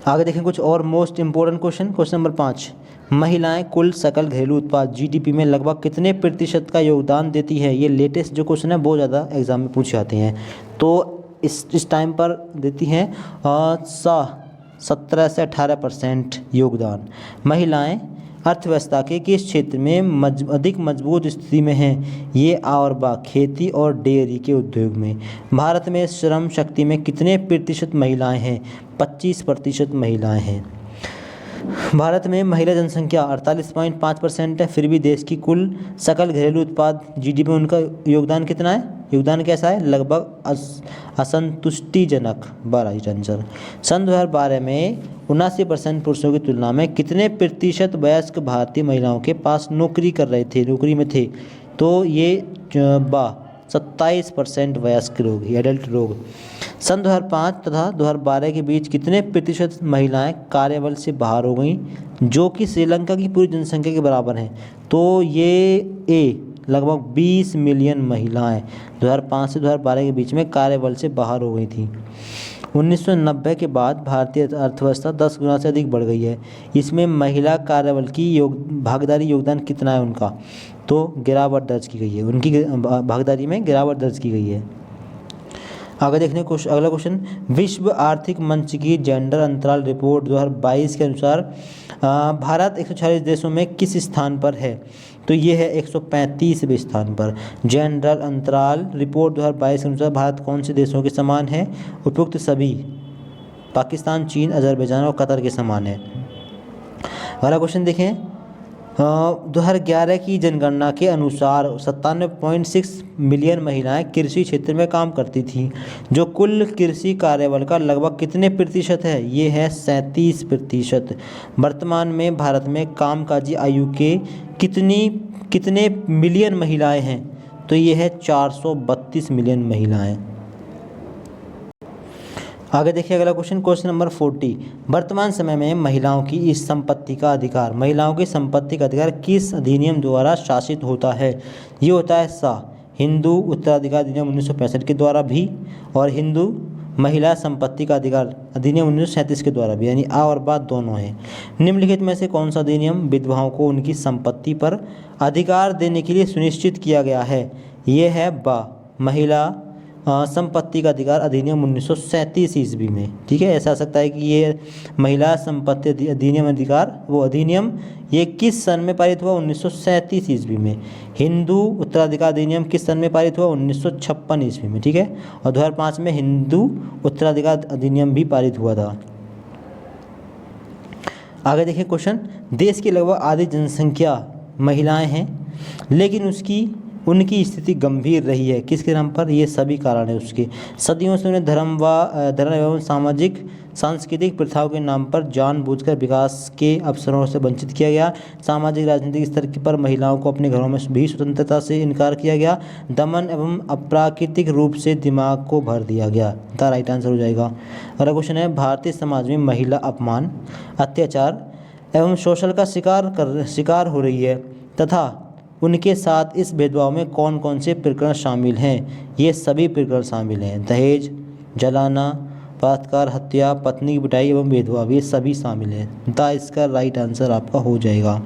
आगे देखें कुछ और most important question. Question number 5, महिलाएं कुल सकल घरेलू उत्पाद जीडीपी में लगभग कितने प्रतिशत का योगदान देती है? ये लेटेस्ट जो क्वेश्चन है बहुत ज़्यादा एग्जाम में पूछे जाते हैं। तो इस टाइम पर देती हैं 17 से 18% योगदान। महिलाएं अर्थव्यवस्था के किस क्षेत्र में अधिक मजबूत स्थिति में हैं? ये खेती और डेयरी के उद्योग में। भारत में श्रम शक्ति में कितने प्रतिशत महिलाएं हैं? 25% महिलाएं हैं। भारत में महिला जनसंख्या 48.5% है, फिर भी देश की कुल सकल घरेलू उत्पाद जीडीपी में उनका योगदान कितना है? योगदान कैसा है? लगभग असंतुष्टिजनक। 12 आंसर। सन 2012 में 79% पुरुषों की तुलना में कितने प्रतिशत वयस्क भारतीय महिलाओं के पास नौकरी कर रहे थे, नौकरी में थे? तो ये 27% वयस्क लोग, एडल्ट लोग। सन 2005 तथा 2012 के बीच कितने प्रतिशत महिलाएं कार्यबल से बाहर हो गईं, जो कि श्रीलंका की पूरी जनसंख्या के बराबर हैं? तो ये लगभग 20 मिलियन महिलाएं 2005 से 2012 के बीच में कार्यबल से बाहर हो गई थी। 1990 के बाद भारतीय अर्थव्यवस्था 10 गुना से अधिक बढ़ गई है। इसमें महिला कार्यबल की भागीदारी योगदान कितना है उनका? तो गिरावट दर्ज की गई है, उनकी भागीदारी में गिरावट दर्ज की गई है। आगे देखने अगला क्वेश्चन, विश्व आर्थिक मंच की जेंडर अंतराल रिपोर्ट 2022 के अनुसार भारत 146 देशों में किस स्थान पर है? तो ये है 135वें स्थान पर। जेंडर अंतराल रिपोर्ट 2022 के अनुसार भारत कौन से देशों के समान है? उपयुक्त सभी, पाकिस्तान, चीन, अजरबैजान और कतर के समान है। अगला क्वेश्चन देखें, 2011 की जनगणना के अनुसार 97.6 मिलियन महिलाएं कृषि क्षेत्र में काम करती थीं, जो कुल कृषि कार्यबल का लगभग कितने प्रतिशत है? ये है 37%। वर्तमान में भारत में कामकाजी आयु के कितने मिलियन महिलाएं हैं? तो ये है 432 मिलियन महिलाएं। आगे देखिए अगला क्वेश्चन नंबर 40, वर्तमान समय में महिलाओं की इस संपत्ति का अधिकार, महिलाओं की संपत्ति का अधिकार किस अधिनियम द्वारा शासित होता है? ये होता है हिंदू उत्तराधिकार अधिनियम 1965 के द्वारा भी, और हिंदू महिला संपत्ति का अधिकार अधिनियम 1937 के द्वारा भी, यानी और दोनों हैं। निम्नलिखित में से कौन सा अधिनियम विधवाओं को उनकी संपत्ति पर अधिकार देने के लिए सुनिश्चित किया गया है? ये है महिला संपत्ति का अधिकार अधिनियम 1937 ईस्वी में। ठीक है, ऐसा आ सकता है कि ये महिला संपत्ति अधिनियम अधिनियम ये किस सन में पारित हुआ? 1937 ईस्वी में। हिंदू उत्तराधिकार अधिनियम किस सन में पारित हुआ? 1956 ईस्वी में। ठीक है, और 2005 में हिंदू उत्तराधिकार अधिनियम भी पारित हुआ था। आगे देखिए क्वेश्चन, देश की लगभग आधी जनसंख्या महिलाएं हैं, लेकिन उनकी स्थिति गंभीर रही है। किसके नाम पर? ये सभी कारण है उसके। सदियों से उन्हें धर्म एवं सामाजिक सांस्कृतिक प्रथाओं के नाम पर जानबूझकर विकास के अवसरों से वंचित किया गया। सामाजिक राजनीतिक स्तर पर महिलाओं को अपने घरों में भी स्वतंत्रता से इनकार किया गया। दमन एवं अप्राकृतिक रूप से दिमाग को भर दिया गया। द राइट आंसर हो जाएगा। अगला क्वेश्चन है, भारतीय समाज में महिला अपमान, अत्याचार एवं शोषण का शिकार हो रही है तथा उनके साथ इस भेदभाव में कौन कौन से प्रकरण शामिल हैं? ये सभी प्रकरण शामिल हैं। दहेज, जलाना, बलात्कार, हत्या, पत्नी की पिटाई एवं भेदभाव, ये सभी शामिल हैं। इसका राइट आंसर आपका हो जाएगा।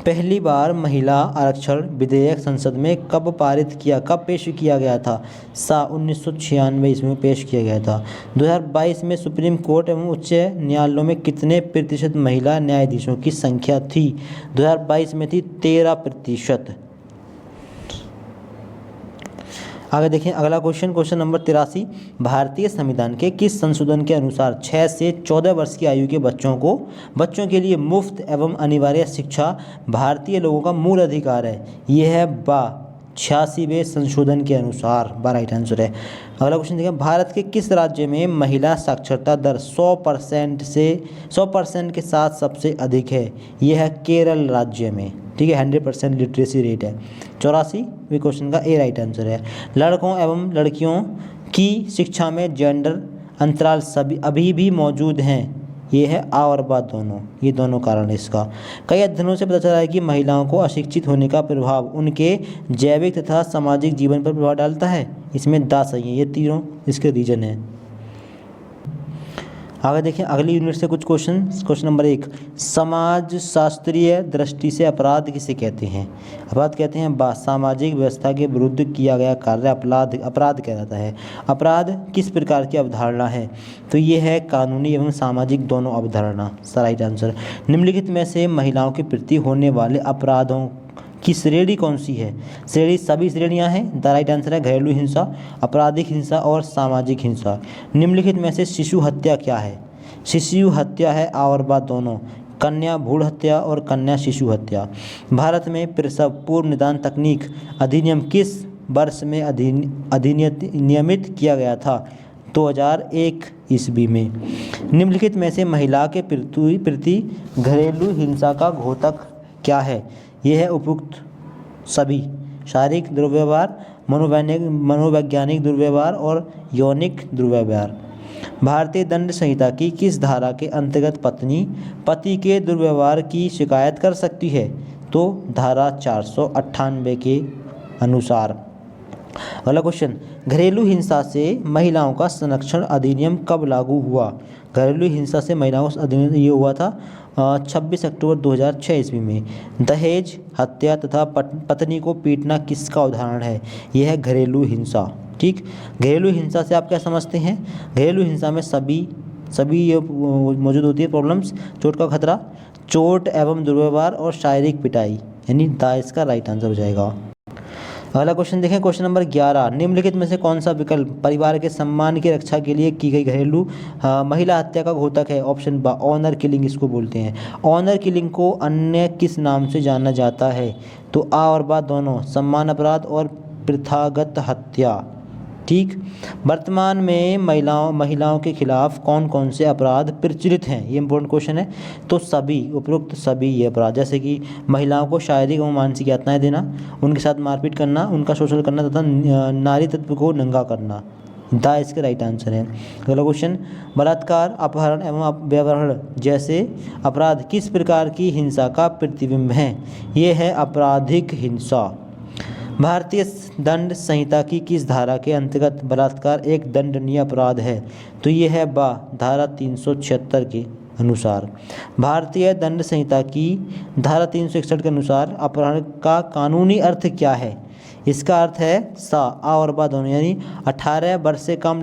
पहली बार महिला आरक्षण विधेयक संसद में कब पेश किया गया था? 1996 ईस्वी में पेश किया गया था। 2022 में सुप्रीम कोर्ट एवं उच्च न्यायालयों में कितने प्रतिशत महिला न्यायाधीशों की संख्या थी? 2022 में थी 13%। आगे देखें अगला क्वेश्चन नंबर 83। भारतीय संविधान के किस संशोधन के अनुसार 6 से 14 वर्ष की आयु के बच्चों के लिए मुफ्त एवं अनिवार्य शिक्षा भारतीय लोगों का मूल अधिकार है? यह है 86वें संशोधन के अनुसार। राइट आंसर है। अगला क्वेश्चन देखिए, भारत के किस राज्य में महिला साक्षरता दर 100% के साथ सबसे अधिक है? यह है केरल राज्य में। ठीक है, 100% लिटरेसी रेट है। 84वें क्वेश्चन का ए राइट आंसर है। लड़कों एवं लड़कियों की शिक्षा में जेंडर अंतराल अभी भी मौजूद हैं? ये है आ और बा दोनों, ये दोनों कारण है इसका। कई अध्ययनों से पता चला है कि महिलाओं को अशिक्षित होने का प्रभाव उनके जैविक तथा सामाजिक जीवन पर प्रभाव डालता है। इसमें दा सही है, ये तीनों इसके रीजन है। आगे देखें अगली यूनिट से कुछ क्वेश्चन नंबर 1। समाज शास्त्रीय दृष्टि से अपराध किसे कहते हैं? अपराध कहते हैं सामाजिक व्यवस्था के विरुद्ध किया गया कार्य अपराध कहलाता है। अपराध किस प्रकार की अवधारणा है? तो ये है कानूनी एवं सामाजिक दोनों अवधारणा। Right answer. निम्नलिखित में से महिलाओं के प्रति होने वाले अपराधों की श्रेणी कौन सी है? सभी श्रेणियां हैं। द राइट आंसर है घरेलू हिंसा, आपराधिक हिंसा और सामाजिक हिंसा। निम्नलिखित में से शिशु हत्या क्या है? शिशु हत्या है आ और बा दोनों, कन्या भ्रूण हत्या और कन्या शिशु हत्या। भारत में प्रसव पूर्व निदान तकनीक अधिनियम किस वर्ष में नियमित किया गया था? 2001 ईस्वी में। निम्नलिखित में से महिला के प्रति घरेलू हिंसा का घोतक क्या है? यह है उपयुक्त सभी। शारीरिक दुर्व्यवहार, मनोवैज्ञानिक दुर्व्यवहार और यौनिक दुर्व्यवहार। भारतीय दंड संहिता की किस धारा के अंतर्गत पत्नी पति के दुर्व्यवहार की शिकायत कर सकती है? तो धारा 498 के अनुसार। अगला क्वेश्चन, घरेलू हिंसा से महिलाओं का संरक्षण अधिनियम कब लागू हुआ? घरेलू हिंसा से महिलाओं का अधिनियम ये हुआ था 26 अक्टूबर 2006 ईस्वी में। दहेज हत्या तथा पत्नी को पीटना किसका उदाहरण है? यह है घरेलू हिंसा। ठीक, घरेलू हिंसा से आप क्या समझते हैं? घरेलू हिंसा में सभी ये मौजूद होती है प्रॉब्लम्स। चोट का खतरा, चोट एवं दुर्व्यवहार और शारीरिक पिटाई, यानी दा इसका राइट आंसर हो जाएगा। अगला क्वेश्चन देखें, क्वेश्चन नंबर 11। निम्नलिखित में से कौन सा विकल्प परिवार के सम्मान की रक्षा के लिए की गई घरेलू महिला हत्या का घोतक है? ऑप्शन बा ऑनर किलिंग इसको बोलते हैं। ऑनर किलिंग को अन्य किस नाम से जाना जाता है? तो आ और बा दोनों, सम्मान अपराध और प्रथागत हत्या। ठीक, वर्तमान में महिलाओं के खिलाफ कौन कौन से अपराध प्रचलित हैं? ये इंपॉर्टेंट क्वेश्चन है। तो सभी, उपरोक्त सभी ये अपराध, जैसे कि महिलाओं को शारीरिक एवं मानसिक यातनाएं देना, उनके साथ मारपीट करना, उनका शोषण करना तथा नारी तत्व को नंगा करना। दा इसके राइट आंसर है। अगला क्वेश्चन, बलात्कार, अपहरण एवं व्यवहार जैसे अपराध किस प्रकार की हिंसा का प्रतिबिंब हैं? ये है आपराधिक हिंसा। भारतीय दंड संहिता की किस धारा के अंतर्गत बलात्कार एक दंडनीय अपराध है? तो ये है बा धारा 376 के अनुसार। भारतीय दंड संहिता की धारा 361 के अनुसार अपहरण का कानूनी अर्थ क्या है? इसका अर्थ है आ और बा दोनों, यानी 18 वर्ष से कम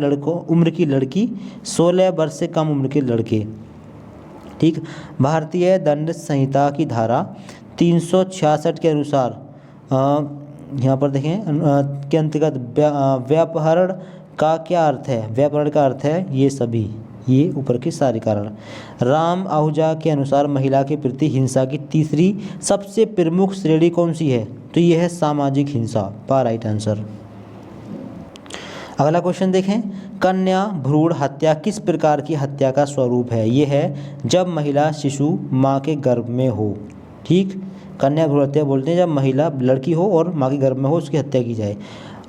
उम्र की लड़की, 16 वर्ष से कम उम्र के लड़के। ठीक, भारतीय दंड संहिता की धारा 366 के अनुसार यहाँ पर देखें के अंतर्गत व्यापहरण का क्या अर्थ है? व्यापहरण का अर्थ है ये सभी, ये ऊपर के सारे कारण। राम आहूजा के अनुसार महिला के प्रति हिंसा की तीसरी सबसे प्रमुख श्रेणी कौन सी है? तो ये है सामाजिक हिंसा। पा राइट आंसर। अगला क्वेश्चन देखें, कन्या भ्रूण हत्या किस प्रकार की हत्या का स्वरूप है? ये है जब महिला शिशु माँ के गर्भ में हो। ठीक, कन्या भ्रूण हत्या बोलते हैं जब महिला लड़की हो और माँ के गर्भ में हो, उसकी हत्या की जाए।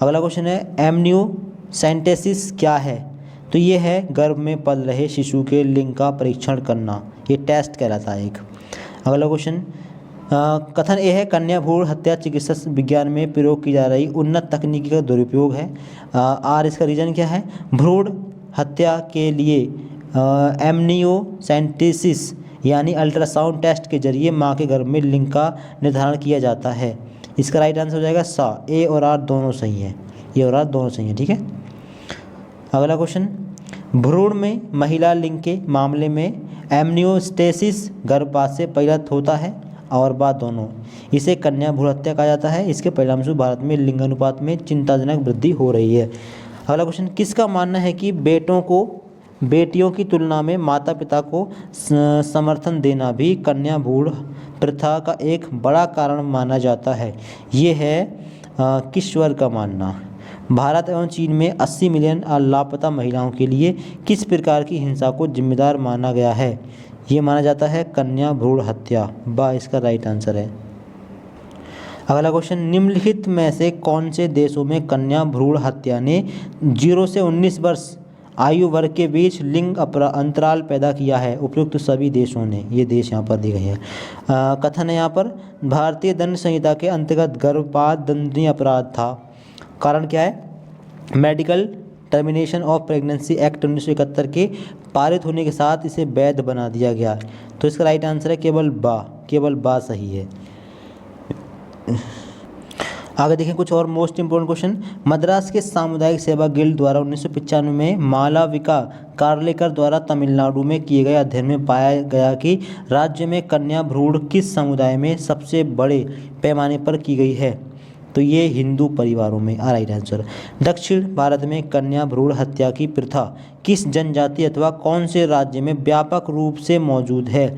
अगला क्वेश्चन है, एमनियोसेंटेसिस क्या है? तो ये है गर्भ में पल रहे शिशु के लिंग का परीक्षण करना, ये टेस्ट कहलाता है एक। अगला क्वेश्चन, कथन ए है कन्या भ्रूण हत्या चिकित्सा विज्ञान में प्रयोग की जा रही उन्नत तकनीकी का दुरुपयोग है। आर इसका रीजन क्या है? भ्रूण हत्या के लिए एमनियोसेंटेसिस यानी अल्ट्रासाउंड टेस्ट के जरिए माँ के गर्भ में लिंग का निर्धारण किया जाता है। इसका राइट आंसर हो जाएगा सा। ए और आर दोनों सही हैं, ए और आर दोनों सही हैं, ठीक है। अगला क्वेश्चन, भ्रूण में महिला लिंग के मामले में एमनियोस्टेसिस गर्भपात से परिणत होता है और बाद दोनों, इसे कन्या भ्रूण हत्या कहा जाता है। इसके परिणामस्वरूप भारत में लिंग अनुपात में चिंताजनक वृद्धि हो रही है। अगला क्वेश्चन, किसका मानना है कि बेटों को बेटियों की तुलना में माता पिता को समर्थन देना भी कन्या भ्रूण प्रथा का एक बड़ा कारण माना जाता है? ये है किश्वर का मानना। भारत एवं चीन में 80 मिलियन लापता महिलाओं के लिए किस प्रकार की हिंसा को जिम्मेदार माना गया है? ये माना जाता है कन्या भ्रूण हत्या। बा इसका राइट आंसर है। अगला क्वेश्चन, निम्नलिखित में से कौन से देशों में कन्या भ्रूण हत्या ने 0 से 19 वर्ष आयु वर्ग के बीच लिंग अंतराल पैदा किया है? उपयुक्त सभी देशों ने, ये देश यहाँ पर दिए गए हैं। कथन है यहाँ पर, भारतीय दंड संहिता के अंतर्गत गर्भपात दंडनीय अपराध था। कारण क्या है? Medical termination of pregnancy act 1971 के पारित होने के साथ इसे वैध बना दिया गया। तो इसका राइट आंसर है केवल बा सही है। आगे देखें कुछ और मोस्ट इंपोर्टेंट क्वेश्चन। मद्रास के सामुदायिक सेवा गिल्ड द्वारा 1995 में मालाविका कार्लेकर द्वारा तमिलनाडु में किए गए अध्ययन में पाया गया कि राज्य में कन्या भ्रूण किस समुदाय में सबसे बड़े पैमाने पर की गई है? तो ये हिंदू परिवारों में। Right answer. दक्षिण भारत में कन्या भ्रूण हत्या की प्रथा किस जनजाति अथवा कौन से राज्य में व्यापक रूप से मौजूद है?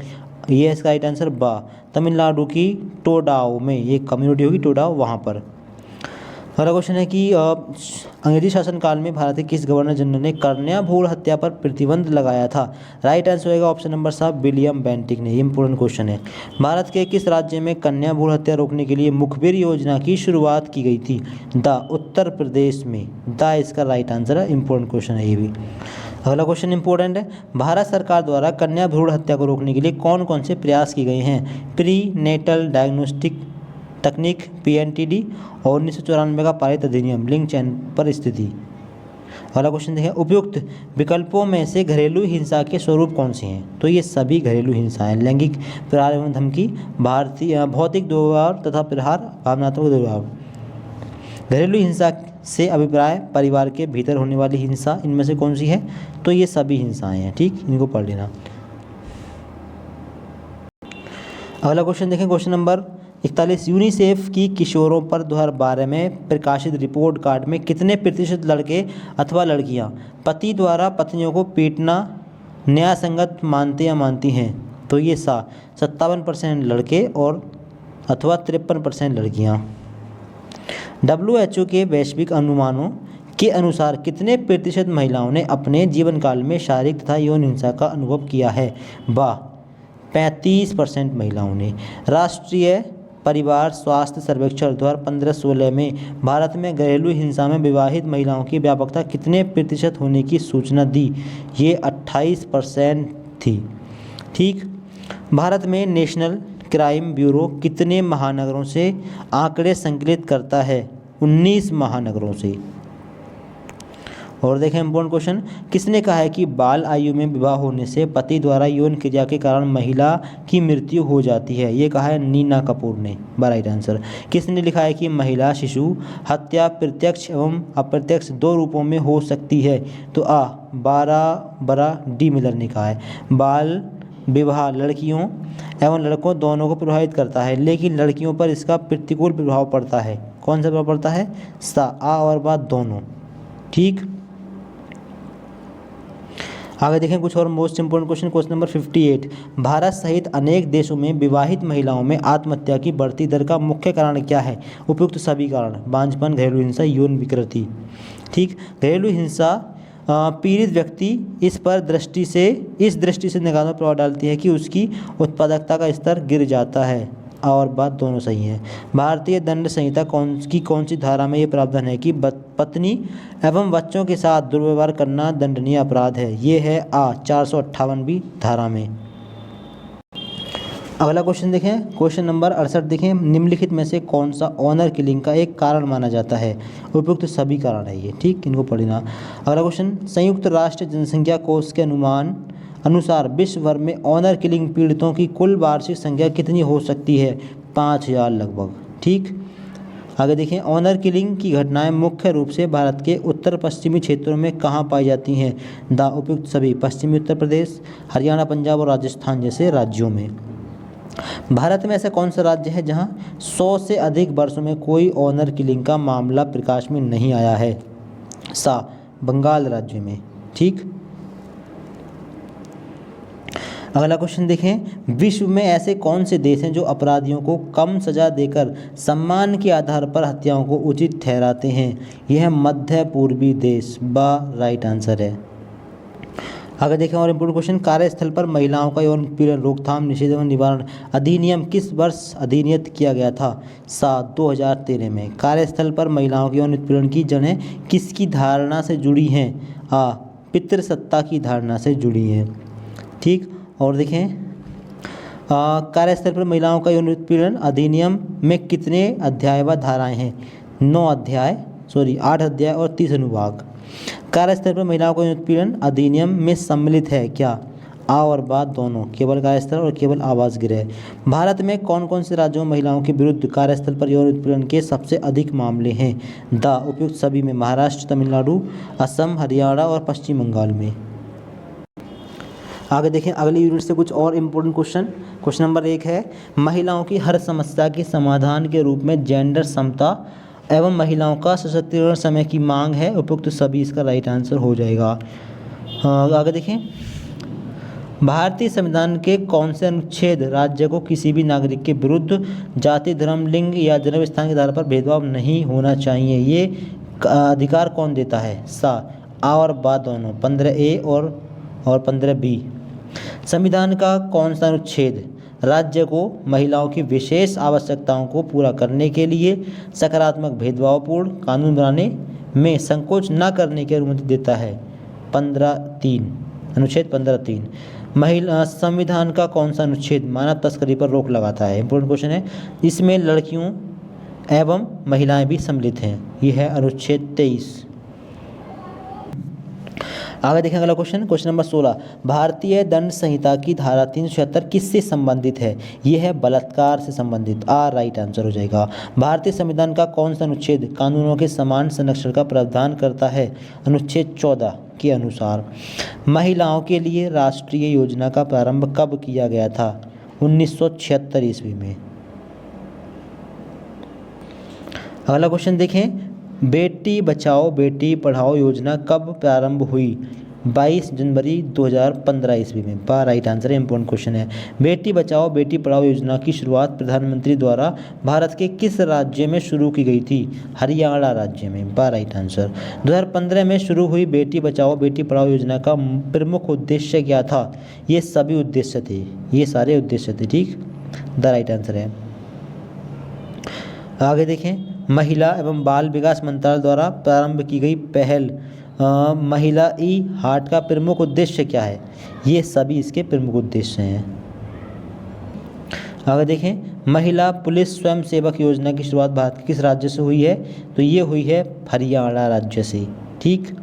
ये इसका राइट आंसर बा, तमिलनाडु की टोडाओ में, ये कम्युनिटी होगी टोडाओ, वहाँ पर। अगला क्वेश्चन है कि अंग्रेजी शासनकाल में भारत के किस गवर्नर जनरल ने कन्या भ्रूण हत्या पर प्रतिबंध लगाया था? राइट आंसर होगा ऑप्शन नंबर सा, विलियम बेंटिक ने। ये इंपॉर्टेंट क्वेश्चन है। भारत के किस राज्य में कन्या भ्रूण हत्या रोकने के लिए मुखबिर योजना की शुरुआत की गई थी? उत्तर प्रदेश में। इसका राइट आंसर है। इंपॉर्टेंट क्वेश्चन है ये भी। अगला क्वेश्चन इंपॉर्टेंट है, भारत सरकार द्वारा कन्या भ्रूण हत्या को रोकने के लिए कौन कौन से प्रयास किए गए हैं? प्री नेटल डायग्नोस्टिक तकनीक PNTD और 1994 का पारित अधिनियम लिंग चयन पर स्थिति। अगला क्वेश्चन देखें, उपयुक्त विकल्पों में से घरेलू हिंसा के स्वरूप कौन से हैं? तो ये सभी घरेलू हिंसा हैं। लैंगिक प्रहार एवं धमकी, भौतिक दुर्व्यवहार तथा प्रहार, भावनात्मक दुर्व्यवहार। घरेलू हिंसा से अभिप्राय परिवार के भीतर होने वाली हिंसा, इनमें से कौन सी है? तो ये सभी हिंसाएं हैं, ठीक, इनको पढ़ लेना। अगला क्वेश्चन देखें, क्वेश्चन नंबर 41, यूनिसेफ की किशोरों पर 2012 में प्रकाशित रिपोर्ट कार्ड में कितने प्रतिशत लड़के अथवा लड़कियां पति द्वारा पत्नियों को पीटना न्यायसंगत मानते या मानती हैं? तो ये 57% लड़के और अथवा 53% लड़कियां। WHO के वैश्विक अनुमानों के अनुसार कितने प्रतिशत महिलाओं ने अपने जीवन काल में शारीरिक तथा यौन हिंसा का अनुभव किया है? 35% महिलाओं ने। राष्ट्रीय परिवार स्वास्थ्य सर्वेक्षण 2015-16 में भारत में घरेलू हिंसा में विवाहित महिलाओं की व्यापकता कितने प्रतिशत होने की सूचना दी? ये 28% थी, ठीक। भारत में नेशनल क्राइम ब्यूरो कितने महानगरों से आंकड़े संकलित करता है? 19 महानगरों से। और देखें इंपॉर्टेंट क्वेश्चन, किसने कहा है कि बाल आयु में विवाह होने से पति द्वारा यौन क्रिया के कारण महिला की मृत्यु हो जाती है? ये कहा है नीना कपूर ने। Right answer. किसने लिखा है कि महिला शिशु हत्या प्रत्यक्ष एवं अप्रत्यक्ष 2 रूपों में हो सकती है? तो बारबरा डी मिलर ने कहा है। बाल विवाह लड़कियों एवं लड़कों दोनों को प्रभावित करता है, लेकिन लड़कियों पर इसका प्रतिकूल प्रभाव पड़ता है। कौन सा प्रभाव पड़ता है? और बात दोनों, ठीक। आगे देखें कुछ और most important question. Question number 58, Bharat सहित अनेक देशों में विवाहित महिलाओं में आत्महत्या की बढ़ती दर का मुख्य कारण क्या है? उपयुक्त सभी कारण, बांझपन, घरेलू हिंसा, यौन विकृति, ठीक। घरेलू हिंसा पीड़ित व्यक्ति इस दृष्टि से नकारात्मक प्रभाव डालती है कि उसकी उत्पादकता का स्तर गिर जाता है, और बात दोनों सही है। भारतीय दंड संहिता कौन सी धारा में ये प्रावधान है कि पत्नी एवं बच्चों के साथ दुर्व्यवहार करना दंडनीय अपराध है? ये है 458वीं धारा में। अगला क्वेश्चन देखें, क्वेश्चन नंबर 68 देखें, निम्नलिखित में से कौन सा ऑनर किलिंग का एक कारण माना जाता है? उपयुक्त सभी कारण है ये, ठीक, इनको पढ़ना। अगला क्वेश्चन, संयुक्त राष्ट्र जनसंख्या कोष के अनुमान अनुसार विश्व भर में ऑनर किलिंग पीड़ितों की कुल वार्षिक संख्या कितनी हो सकती है? 5,000 लगभग। ठीक, आगे देखें, ऑनर किलिंग की घटनाएं मुख्य रूप से भारत के उत्तर पश्चिमी क्षेत्रों में कहाँ पाई जाती हैं? द उपयुक्त सभी पश्चिमी उत्तर प्रदेश, हरियाणा, पंजाब और राजस्थान जैसे राज्यों में। भारत में ऐसा कौन सा राज्य है जहां 100 से अधिक वर्षों में कोई ऑनर किलिंग का मामला प्रकाश में नहीं आया है? सा बंगाल राज्य में। ठीक, अगला क्वेश्चन देखें, विश्व में ऐसे कौन से देश हैं जो अपराधियों को कम सजा देकर सम्मान के आधार पर हत्याओं को उचित ठहराते हैं? यह मध्य पूर्वी देश बा राइट आंसर है। आगे देखें और इम्पोर्टेंट क्वेश्चन, कार्यस्थल पर महिलाओं का यौन उत्पीड़न रोकथाम, निषेध एवं निवारण अधिनियम किस वर्ष अधिनियत किया गया था? 2013 में। कार्यस्थल पर महिलाओं के यौन उत्पीड़न की जड़ें किसकी धारणा से जुड़ी हैं? पितृसत्ता की धारणा से जुड़ी हैं। ठीक, और देखें, कार्यस्थल पर महिलाओं का यौन उत्पीड़न अधिनियम में कितने अध्याय व धाराएं हैं? 8 अध्याय और 30 अनुभाग। कार्यस्थल पर महिलाओं का यौन उत्पीड़न अधिनियम में सम्मिलित है क्या? आ और बा दोनों, केवल कार्यस्थल और केवल आवास गृह। भारत में कौन कौन से राज्यों में महिलाओं के विरुद्ध कार्यस्थल पर यौन उत्पीड़न के सबसे अधिक मामले हैं? द उपयुक्त सभी में, महाराष्ट्र, तमिलनाडु, असम, हरियाणा और पश्चिम बंगाल में। आगे देखें अगली यूनिट से कुछ और इम्पोर्टेंट क्वेश्चन नंबर 1 है, महिलाओं की हर समस्या के समाधान के रूप में जेंडर समता एवं महिलाओं का सशक्तिकरण समय की मांग है। उपयुक्त सभी इसका राइट आंसर हो जाएगा। आगे देखें, भारतीय संविधान के कौन से अनुच्छेद राज्य को किसी भी नागरिक के विरुद्ध जाति, धर्म, लिंग या जन्म स्थान के आधार पर भेदभाव नहीं होना चाहिए? ये अधिकार कौन देता है? आ और बा दोनों, 15A और 15B। संविधान का कौन सा अनुच्छेद राज्य को महिलाओं की विशेष आवश्यकताओं को पूरा करने के लिए सकारात्मक भेदभावपूर्ण कानून बनाने में संकोच न करने की अनुमति देता है? 15(3), अनुच्छेद 15(3). महिला संविधान का कौन सा अनुच्छेद मानव तस्करी पर रोक लगाता है? इंपॉर्टेंट क्वेश्चन है। इसमें लड़कियों एवं महिलाएं भी सम्मिलित हैं। यह है अनुच्छेद 23। आगे देखें अगला क्वेश्चन नंबर 16, भारतीय दंड संहिता की धारा 376 किससे संबंधित है? यह है बलात्कार से संबंधित। राइट आंसर हो जाएगा। भारतीय संविधान का कौन सा अनुच्छेद कानूनों के समान संरक्षण का प्रावधान करता है? अनुच्छेद 14 के अनुसार। महिलाओं के लिए राष्ट्रीय योजना का प्रारंभ कब किया गया था? 1976 ईस्वी में। अगला क्वेश्चन देखें, बेटी बचाओ बेटी पढ़ाओ योजना कब प्रारंभ हुई? 22 जनवरी 2015 ईस्वी में। राइट आंसर है। इंपॉर्टेंट क्वेश्चन है। बेटी बचाओ बेटी पढ़ाओ योजना की शुरुआत प्रधानमंत्री द्वारा भारत के किस राज्य में शुरू की गई थी? हरियाणा राज्य में। Right answer. 2015 में शुरू हुई बेटी बचाओ बेटी पढ़ाओ योजना का प्रमुख उद्देश्य क्या था? ये सभी उद्देश्य थे, ये सारे उद्देश्य थे। ठीक, द राइट आंसर है। आगे देखें, महिला एवं बाल विकास मंत्रालय द्वारा प्रारंभ की गई पहल महिला हाट का प्रमुख उद्देश्य क्या है? ये सभी इसके प्रमुख उद्देश्य हैं। आगे देखें, महिला पुलिस स्वयं सेवक योजना की शुरुआत भारत के किस राज्य से हुई है? तो ये हुई है हरियाणा राज्य से। ठीक,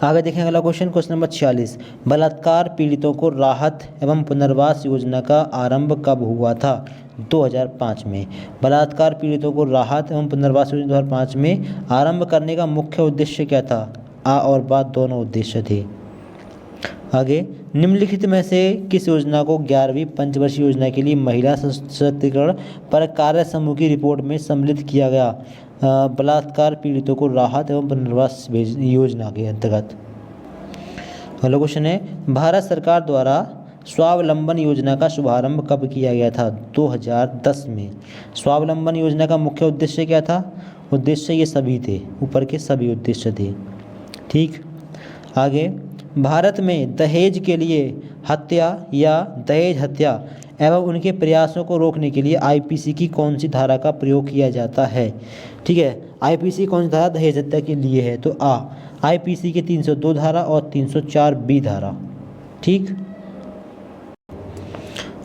आगे देखें अगला क्वेश्चन नंबर 46, बलात्कार पीड़ितों को राहत एवं पुनर्वास योजना का आरंभ कब हुआ था? 2005 में। बलात्कार पीड़ितों को राहत एवं पुनर्वास योजना 2005 में आरंभ करने का मुख्य उद्देश्य क्या था? और बा दोनों उद्देश्य थे। आगे, निम्नलिखित में से किस योजना को 11वीं पंचवर्षीय योजना के लिए महिला सशक्तिकरण पर कार्य समूह की रिपोर्ट में सम्मिलित किया गया? बलात्कार पीड़ितों को राहत एवं पुनर्वास योजना के अंतर्गत। अगला क्वेश्चन है, भारत सरकार द्वारा स्वावलंबन योजना का शुभारंभ कब किया गया था? 2010 में। स्वावलंबन योजना का मुख्य उद्देश्य क्या था? उद्देश्य ये सभी थे, ऊपर के सभी उद्देश्य थे। ठीक, आगे, भारत में दहेज के लिए हत्या या दहेज हत्या एवं उनके प्रयासों को रोकने के लिए आईपीसी की कौन सी धारा का प्रयोग किया जाता है? ठीक है, आईपीसी कौन सी धारा दहेज हत्या के लिए है? तो आईपीसी के 302 धारा और 304B धारा। ठीक,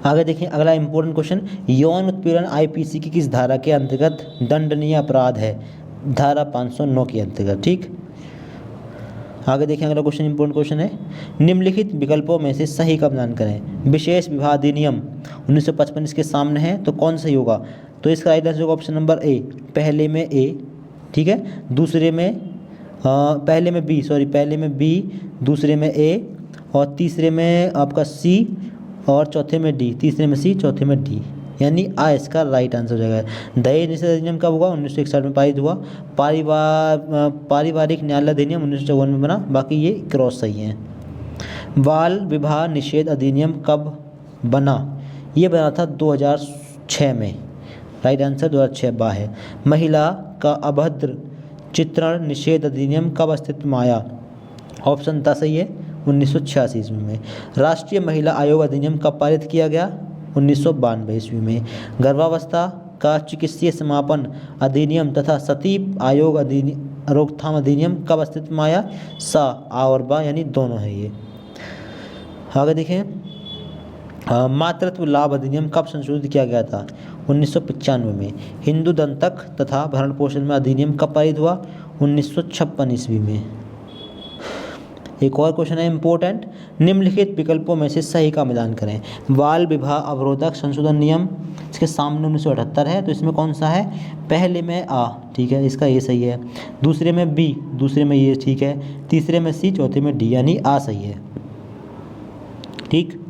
आगे देखिए अगला इंपॉर्टेंट क्वेश्चन, यौन उत्पीड़न आईपीसी की किस धारा के अंतर्गत दंडनीय अपराध है? धारा 509 के अंतर्गत। ठीक, आगे देखें, अगला क्वेश्चन इंपॉर्टेंट क्वेश्चन है, निम्नलिखित विकल्पों में से सही का मिलान करें। विशेष विवाह अधिनियम 1955 इसके सामने है, तो कौन सही होगा? तो इसका राइट आंसर होगा ऑप्शन नंबर ए, पहले में ए, ठीक है, दूसरे में पहले में बी, पहले में बी, दूसरे में ए, और तीसरे में आपका सी, और चौथे में डी, तीसरे में सी, चौथे में डी, यानी आ इसका राइट आंसर हो जाएगा। दहेज निषेध अधिनियम कब हुआ? 1961 में पारित हुआ। पारिवारिक न्यायालय अधिनियम 1954 में बना, बाकी ये क्रॉस सही है। बाल विवाह निषेध अधिनियम कब बना? ये बना था 2006 में, राइट आंसर 2006 बा है। महिला का अभद्र चित्रण निषेध अधिनियम कब अस्तित्व में आया? ऑप्शन था सही है, 1986 ईस्वी में। राष्ट्रीय महिला आयोग अधिनियम कब पारित किया गया? 1992 ईस्वी में। गर्भावस्था का चिकित्सीय समापन अधिनियम तथा सती आयोग रोकथाम अधिनियम कब अस्तित्व में आया? सा, आ और बा, यानी दोनों है ये। आगे देखें, मातृत्व लाभ अधिनियम कब संशोधित किया गया था? 1995 में। हिंदू दंतक तथा भरण पोषण में अधिनियम कब पारित हुआ? 1956 ईस्वी में। एक और क्वेश्चन है इंपॉर्टेंट, निम्नलिखित विकल्पों में से सही का मिलान करें। बाल विवाह अवरोधक संशोधन नियम इसके सामने 1978 है, तो इसमें कौन सा है? पहले में आ, ठीक है, इसका ये सही है। दूसरे में बी, दूसरे में ये ठीक है। तीसरे में सी, चौथे में डी, यानी आ सही है। ठीक,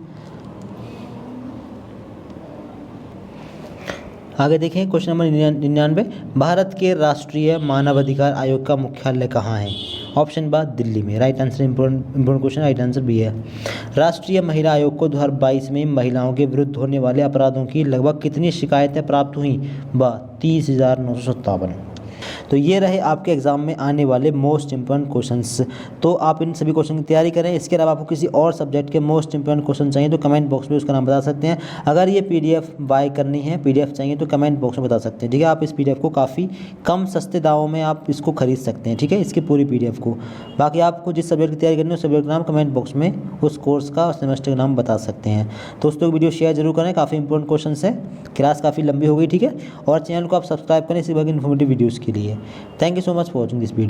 आगे देखें क्वेश्चन नंबर 99, भारत के राष्ट्रीय मानवाधिकार आयोग का मुख्यालय कहाँ है? ऑप्शन बा, दिल्ली में, right answer. Important question, right answer B है। राष्ट्रीय महिला आयोग को 2022 में महिलाओं के विरुद्ध होने वाले अपराधों की लगभग कितनी शिकायतें प्राप्त हुई? बा, 30,957। तो ये रहे आपके एग्जाम में आने वाले मोस्ट इंपॉर्टेंट क्वेश्चंस। तो आप इन सभी क्वेश्चन की तैयारी करें। इसके अलावा आपको किसी और सब्जेक्ट के मोस्ट इंपॉर्टेंट क्वेश्चन चाहिए तो कमेंट बॉक्स में उसका नाम बता सकते हैं। अगर ये पीडीएफ बाय करनी है, पीडीएफ चाहिए तो कमेंट बॉक्स में बता सकते हैं, ठीक है। आप इस पीडीएफ को काफ़ी कम सस्ते दामों में आप इसको खरीद सकते हैं, ठीक है, इसकी पूरी पीडीएफ को। बाकी आपको जिस सब्जेक्ट की तैयारी करनी है उस सब्जेक्ट का नाम कमेंट बॉक्स में उस कोर्स का और सेमेस्टर का नाम बता सकते हैं। दोस्तों वीडियो शेयर जरूर करें, काफ़ी इंपॉर्टेंट क्वेश्चन है, क्लास काफ़ी लंबी हो गई, ठीक है। और चैनल को आप सब्सक्राइब करें इसी वक्त इन्फॉर्मेटिव वीडियोज़ के लिए। Thank you so much for watching this video.